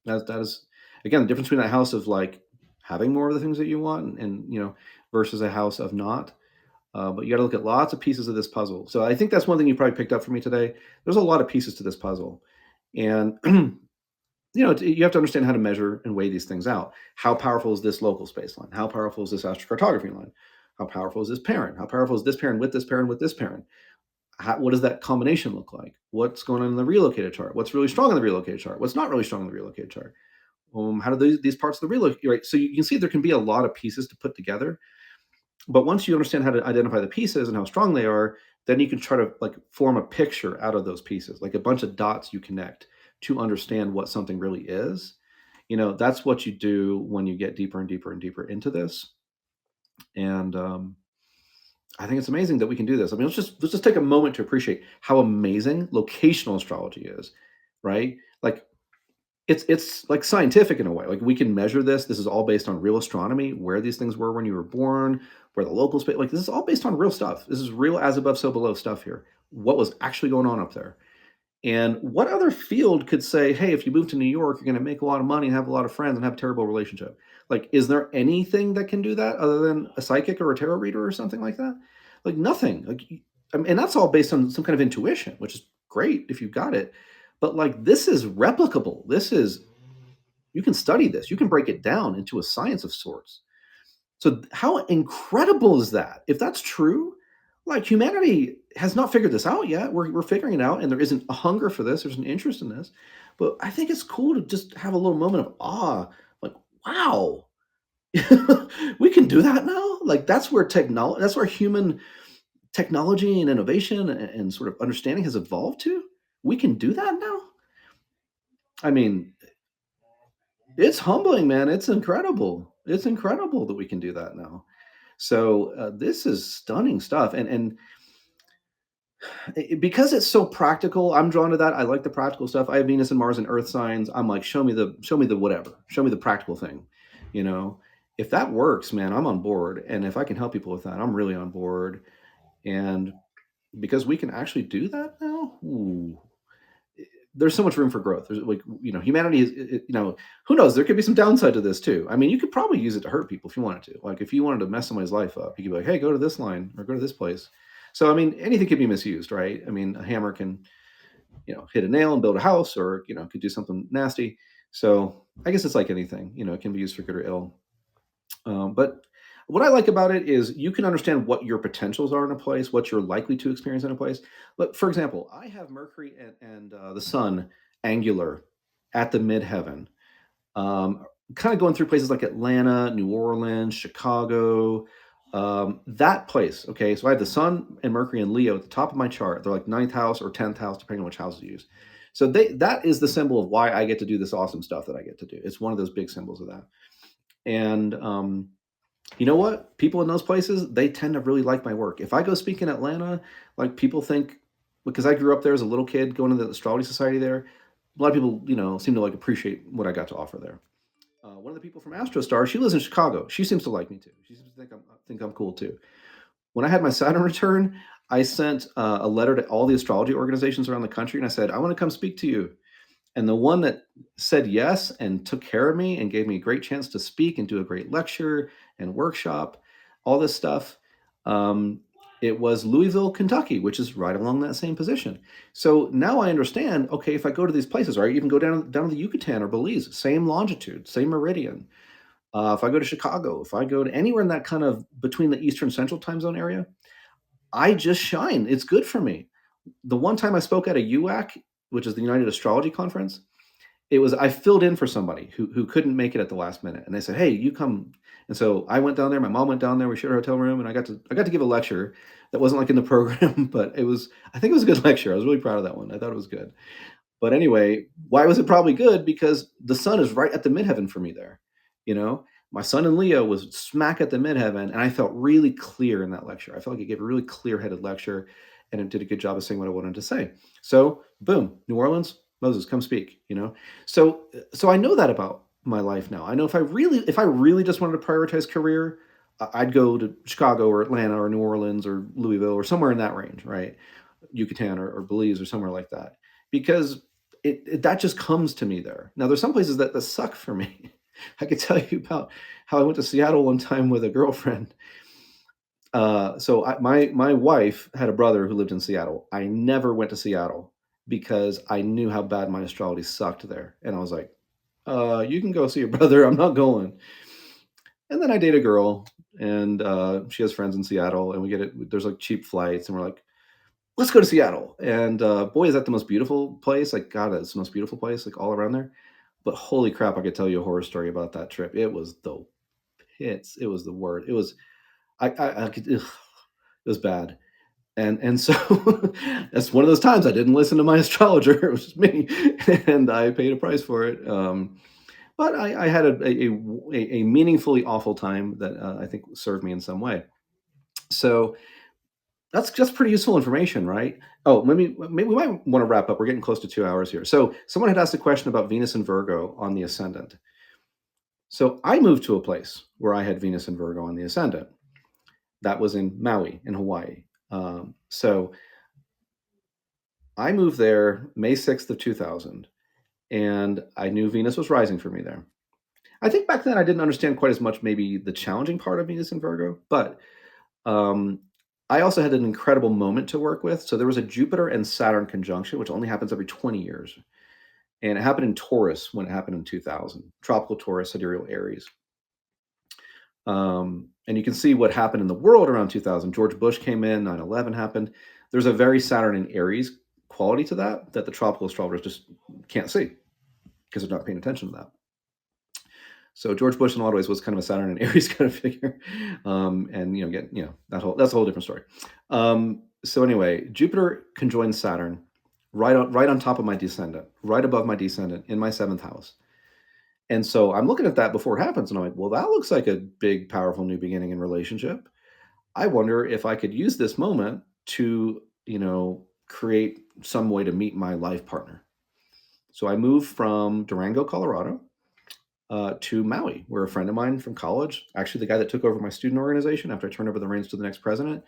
That is again the difference between that house of like having more of the things that you want, and versus a house of not. But you got to look at lots of pieces of this puzzle. So I think that's one thing you probably picked up from me today. There's a lot of pieces to this puzzle, and you have to understand how to measure and weigh these things out. How powerful is this local space line? How powerful is this astrocartography line? How powerful is this parent? How powerful is this parent with this parent with this parent? What does that combination look like? What's going on in the relocated chart? What's really strong in the relocated chart? What's not really strong in the relocated chart? How do these parts of the relocated, right? So you can see there can be a lot of pieces to put together, but once you understand how to identify the pieces and how strong they are, then you can try to like form a picture out of those pieces, like a bunch of dots you connect to understand what something really is. That's what you do when you get deeper and deeper and deeper into this. And I think it's amazing that we can do this. I mean, let's just take a moment to appreciate how amazing locational astrology is, right? Like it's like scientific in a way. Like we can measure this. This is all based on real astronomy, where these things were when you were born, where the local space. Like this is all based on real stuff. This is real as above, so below stuff here. What was actually going on up there? And what other field could say, hey, if you move to New York, you're going to make a lot of money and have a lot of friends and have a terrible relationship? Like, is there anything that can do that other than a psychic or a tarot reader or something like that? Like, nothing. And that's all based on some kind of intuition, which is great if you've got it. But like, this is replicable. You can study this, you can break it down into a science of sorts. So, how incredible is that? If that's true, like humanity has not figured this out yet. We're figuring it out, and there isn't a hunger for this. There's an interest in this, but I think it's cool to just have a little moment of awe. Like, wow, we can do that now. Like that's where human technology and innovation and sort of understanding has evolved to. We can do that now. I mean, it's humbling, man. It's incredible. It's incredible that we can do that now. So this is stunning stuff, and because it's so practical, I'm drawn to that. I like the practical stuff. I have Venus and Mars and Earth signs. I'm like, show me the whatever, show me the practical thing. You know, if that works, man, I'm on board. And if I can help people with that, I'm really on board. And because we can actually do that now, ooh, there's so much room for growth. There's like, humanity is, who knows? There could be some downside to this too. I mean, you could probably use it to hurt people if you wanted to. Like, if you wanted to mess somebody's life up, you could be like, hey, go to this line or go to this place. So, I mean, anything could be misused, right? I mean, a hammer can, hit a nail and build a house, or, could do something nasty. So, I guess it's like anything, it can be used for good or ill. But what I like about it is you can understand what your potentials are in a place, what you're likely to experience in a place. But for example, I have Mercury and the Sun angular at the midheaven, um, kind of going through places like Atlanta, New Orleans, Chicago. That place. Okay, so I have the Sun and Mercury and Leo at the top of my chart. They're like ninth house or 10th house, depending on which house you use. So that is the symbol of why I get to do this awesome stuff that I get to do. It's one of those big symbols of that. And you know what? People in those places, they tend to really like my work. If I go speak in Atlanta, like people think, because I grew up there as a little kid going to the astrology society there, a lot of people, seem to like appreciate what I got to offer there. One of the people from AstroStar, she lives in Chicago. She seems to like me too. She seems to think I'm cool too. When I had my Saturn return, I sent a letter to all the astrology organizations around the country, and I said, I want to come speak to you. And the one that said yes and took care of me and gave me a great chance to speak and do a great lecture and workshop, all this stuff, um, it was Louisville, Kentucky, which is right along that same position. So now I understand, okay, if I go to these places, or I even go down to the Yucatan or Belize, same longitude, same meridian. If I go to Chicago, if I go to anywhere in that kind of between the Eastern Central time zone area, I just shine. It's good for me. The one time I spoke at a UAC, which is the United Astrology Conference, it was I filled in for somebody who couldn't make it at the last minute, and they said, "Hey, you come." And so I went down there. My mom went down there. We shared a hotel room, and I got to give a lecture that wasn't like in the program, but it was. I think it was a good lecture. I was really proud of that one. I thought it was good. But anyway, why was it probably good? Because the sun is right at the midheaven for me there. You know, my sun in Leo was smack at the midheaven, and I felt really clear in that lecture. I felt like it gave a really clear-headed lecture, and it did a good job of saying what I wanted to say. So, boom, New Orleans, Moses, come speak. So I know that about my life now. I know if I really just wanted to prioritize career, I'd go to Chicago or Atlanta or New Orleans or Louisville or somewhere in that range, right? Yucatan or Belize or somewhere like that, because that just comes to me there. Now, there's some places that suck for me. I could tell you about how I went to Seattle one time with a girlfriend. My wife had a brother who lived in Seattle. I never went to Seattle because I knew how bad my astrology sucked there, and I was like, you can go see your brother. I'm not going." And then I date a girl, and she has friends in Seattle, and we get it. There's like cheap flights, and we're like, let's go to Seattle. And boy, is that the most beautiful place. Like, God, it's the most beautiful place, like all around there. But holy crap, I could tell you a horror story about that trip. It was the pits. It was the word. It was, I could, ugh, it was bad. And so that's one of those times I didn't listen to my astrologer. It was just me. And I paid a price for it. But I had a meaningfully awful time that I think served me in some way. So that's just pretty useful information, right? Oh, maybe we might want to wrap up. We're getting close to 2 hours here. So someone had asked a question about Venus and Virgo on the ascendant. So I moved to a place where I had Venus and Virgo on the ascendant. That was in Maui, in Hawaii. So I moved there May 6th of 2000, and I knew Venus was rising for me there. I think back then I didn't understand quite as much maybe the challenging part of Venus and Virgo, but Um, I also had an incredible moment to work with. So there was a Jupiter and Saturn conjunction, which only happens every 20 years. And it happened in Taurus when it happened in 2000, tropical Taurus, sidereal Aries. And you can see what happened in the world around 2000. George Bush came in, 9/11 happened. There's a very Saturn and Aries quality to that the tropical astrologers just can't see because they're not paying attention to that. So George Bush, in a lot of ways, was kind of a Saturn and Aries kind of figure, and that's a whole different story. So anyway, Jupiter conjoins Saturn right on top of my descendant, right above my descendant in my seventh house. And so I'm looking at that before it happens, and I'm like, well, that looks like a big, powerful new beginning in relationship. I wonder if I could use this moment to, create some way to meet my life partner. So I moved from Durango, Colorado, to Maui, where a friend of mine from college, actually the guy that took over my student organization after I turned over the reins to the next president,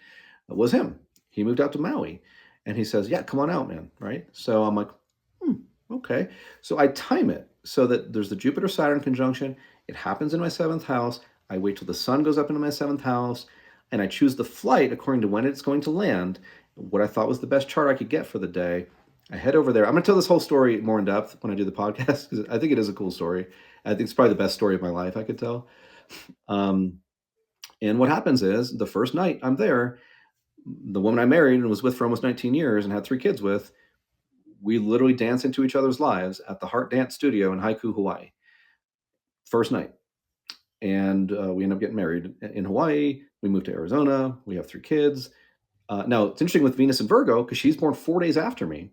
was him. He moved out to Maui, and he says, "Yeah, come on out, man." Right? So I'm like, okay. So I time it so that there's the Jupiter Saturn conjunction. It happens in my seventh house. I wait till the sun goes up into my seventh house, and I choose the flight according to when it's going to land. What I thought was the best chart I could get for the day. I head over there. I'm going to tell this whole story more in depth when I do the podcast because I think it is a cool story. I think it's probably the best story of my life I could tell. Um, and what happens is the first night I'm there, the woman I married and was with for almost 19 years and had 3 kids with, we literally dance into each other's lives at the Heart Dance Studio in Haiku, Hawaii. First night. And we end up getting married in Hawaii. We moved to Arizona. We have 3 kids. Now, it's interesting with Venus and Virgo because she's born 4 days after me.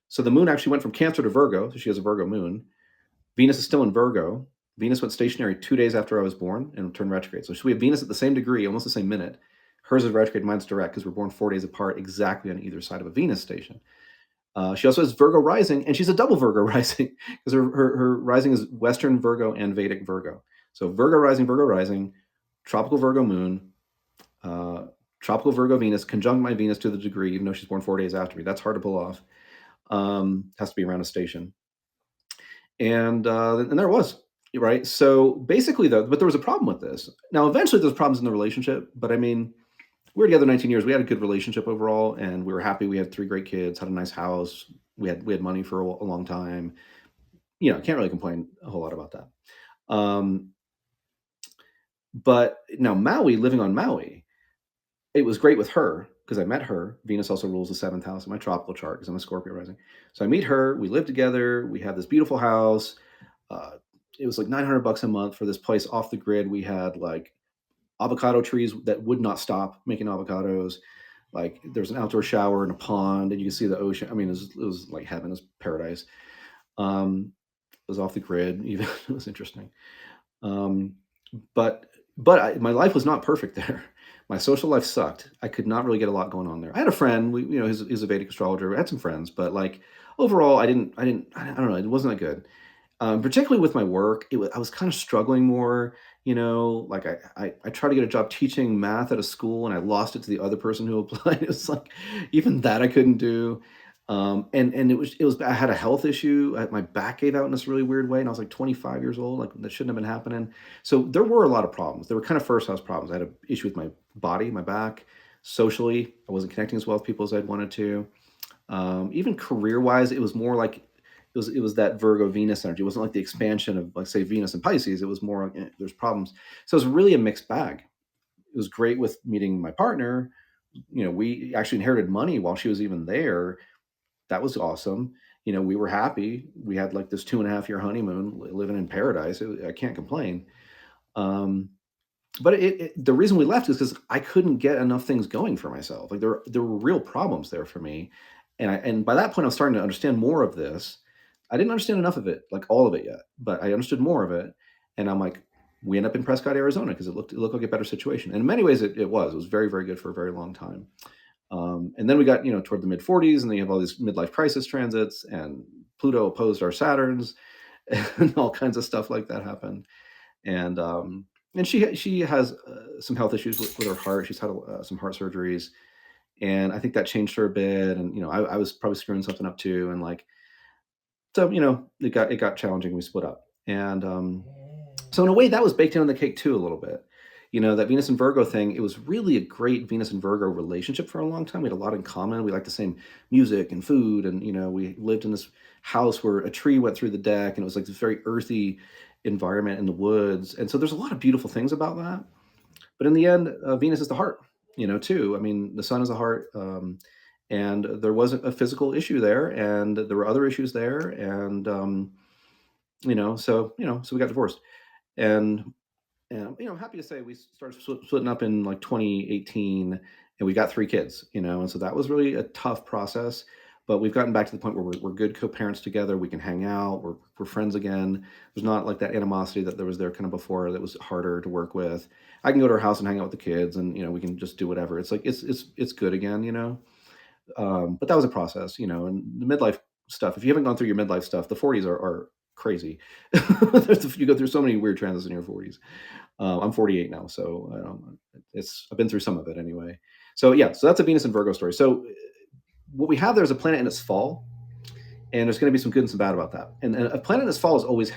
So the moon actually went from Cancer to Virgo. So she has a Virgo moon. Venus is still in Virgo. Venus went stationary 2 days after I was born and turned retrograde. So we have Venus at the same degree, almost the same minute. Hers is retrograde, mine's direct because we're born 4 days apart, exactly on either side of a Venus station. She also has Virgo rising, and she's a double Virgo rising because her rising is Western Virgo and Vedic Virgo. So Virgo rising, tropical Virgo moon, uh, tropical Virgo Venus conjunct my Venus to the degree, even though she's born 4 days after me. That's hard to pull off. Has to be around a station. And there it was, right? So basically, though, but there was a problem with this. Now, eventually, there's problems in the relationship. But I mean, we were together 19 years. We had a good relationship overall, and we were happy. We had 3 great kids, had a nice house. We had money for a long time. Can't really complain a whole lot about that. But now Maui, living on Maui, it was great with her because I met her. Venus also rules the 7th house in my tropical chart because I'm a Scorpio rising. So I meet her. We live together. We have this beautiful house. Uh, it was like $900 a month for this place off the grid. We had like avocado trees that would not stop making avocados. Like there's an outdoor shower and a pond, and you can see the ocean. I mean, it was like heaven. It was paradise. It was off the grid. Even it was interesting. Um, but my life was not perfect there. My social life sucked. I could not really get a lot going on there. I had a friend. He's a Vedic astrologer. I had some friends, but like overall, I don't know. It wasn't that good. Particularly with my work, I was kind of struggling more. Like I tried to get a job teaching math at a school, and I lost it to the other person who applied. It was like even that I couldn't do. And it was I had a health issue. My back gave out in this really weird way, and I was like 25 years old. Like that shouldn't have been happening. So there were a lot of problems. There were kind of first house problems. I had an issue with my body, my back. Socially, I wasn't connecting as well with people as I'd wanted to. Even career wise, it was more like it was that Virgo Venus energy. It wasn't like the expansion of like say Venus and Pisces. It was more like there's problems. So it was really a mixed bag. It was great with meeting my partner. We actually inherited money while she was even there. That was awesome. We were happy. We had like this 2.5 year honeymoon, living in paradise. I can't complain. Um, but the reason we left is because I couldn't get enough things going for myself. Like there were real problems there for me, and by that point, I was starting to understand more of this. I didn't understand enough of it, like all of it yet, but I understood more of it, and I'm like, we end up in Prescott, Arizona, because it looked like a better situation. And in many ways, it was. It was very, very good for a very long time. And then we got toward the mid 40s, and then you have all these midlife crisis transits, and Pluto opposed our Saturns, and all kinds of stuff like that happened. And she has some health issues with her heart. She's had some heart surgeries, and I think that changed her a bit. And I was probably screwing something up too. And like so, it got challenging. We split up, and so in a way, that was baked in on the cake too a little bit. That Venus and Virgo thing. It was really a great Venus and Virgo relationship for a long time. We had a lot in common. We liked the same music and food, and we lived in this house where a tree went through the deck, and it was like this very earthy environment in the woods. And so there's a lot of beautiful things about that. But in the end, Venus is the heart, too. I mean, the sun is a heart. And there wasn't a physical issue there, and there were other issues there. And, so we got divorced. And I'm happy to say we started splitting up in like 2018, and we got 3 kids, and so that was really a tough process. But we've gotten back to the point where we're good co-parents together. We can hang out. We're friends again. There's not like that animosity that there was there kind of before that was harder to work with. I can go to her house and hang out with the kids, and we can just do whatever. It's like it's good again. But that was a process, and the midlife stuff. If you haven't gone through your midlife stuff, the 40s are crazy. You go through so many weird transits in your 40s. I'm 48 now, so I've been through some of it anyway. So yeah, so that's a Venus and Virgo story. So what we have there is a planet in its fall, and there's going to be some good and some bad about that. And a planet in its fall is always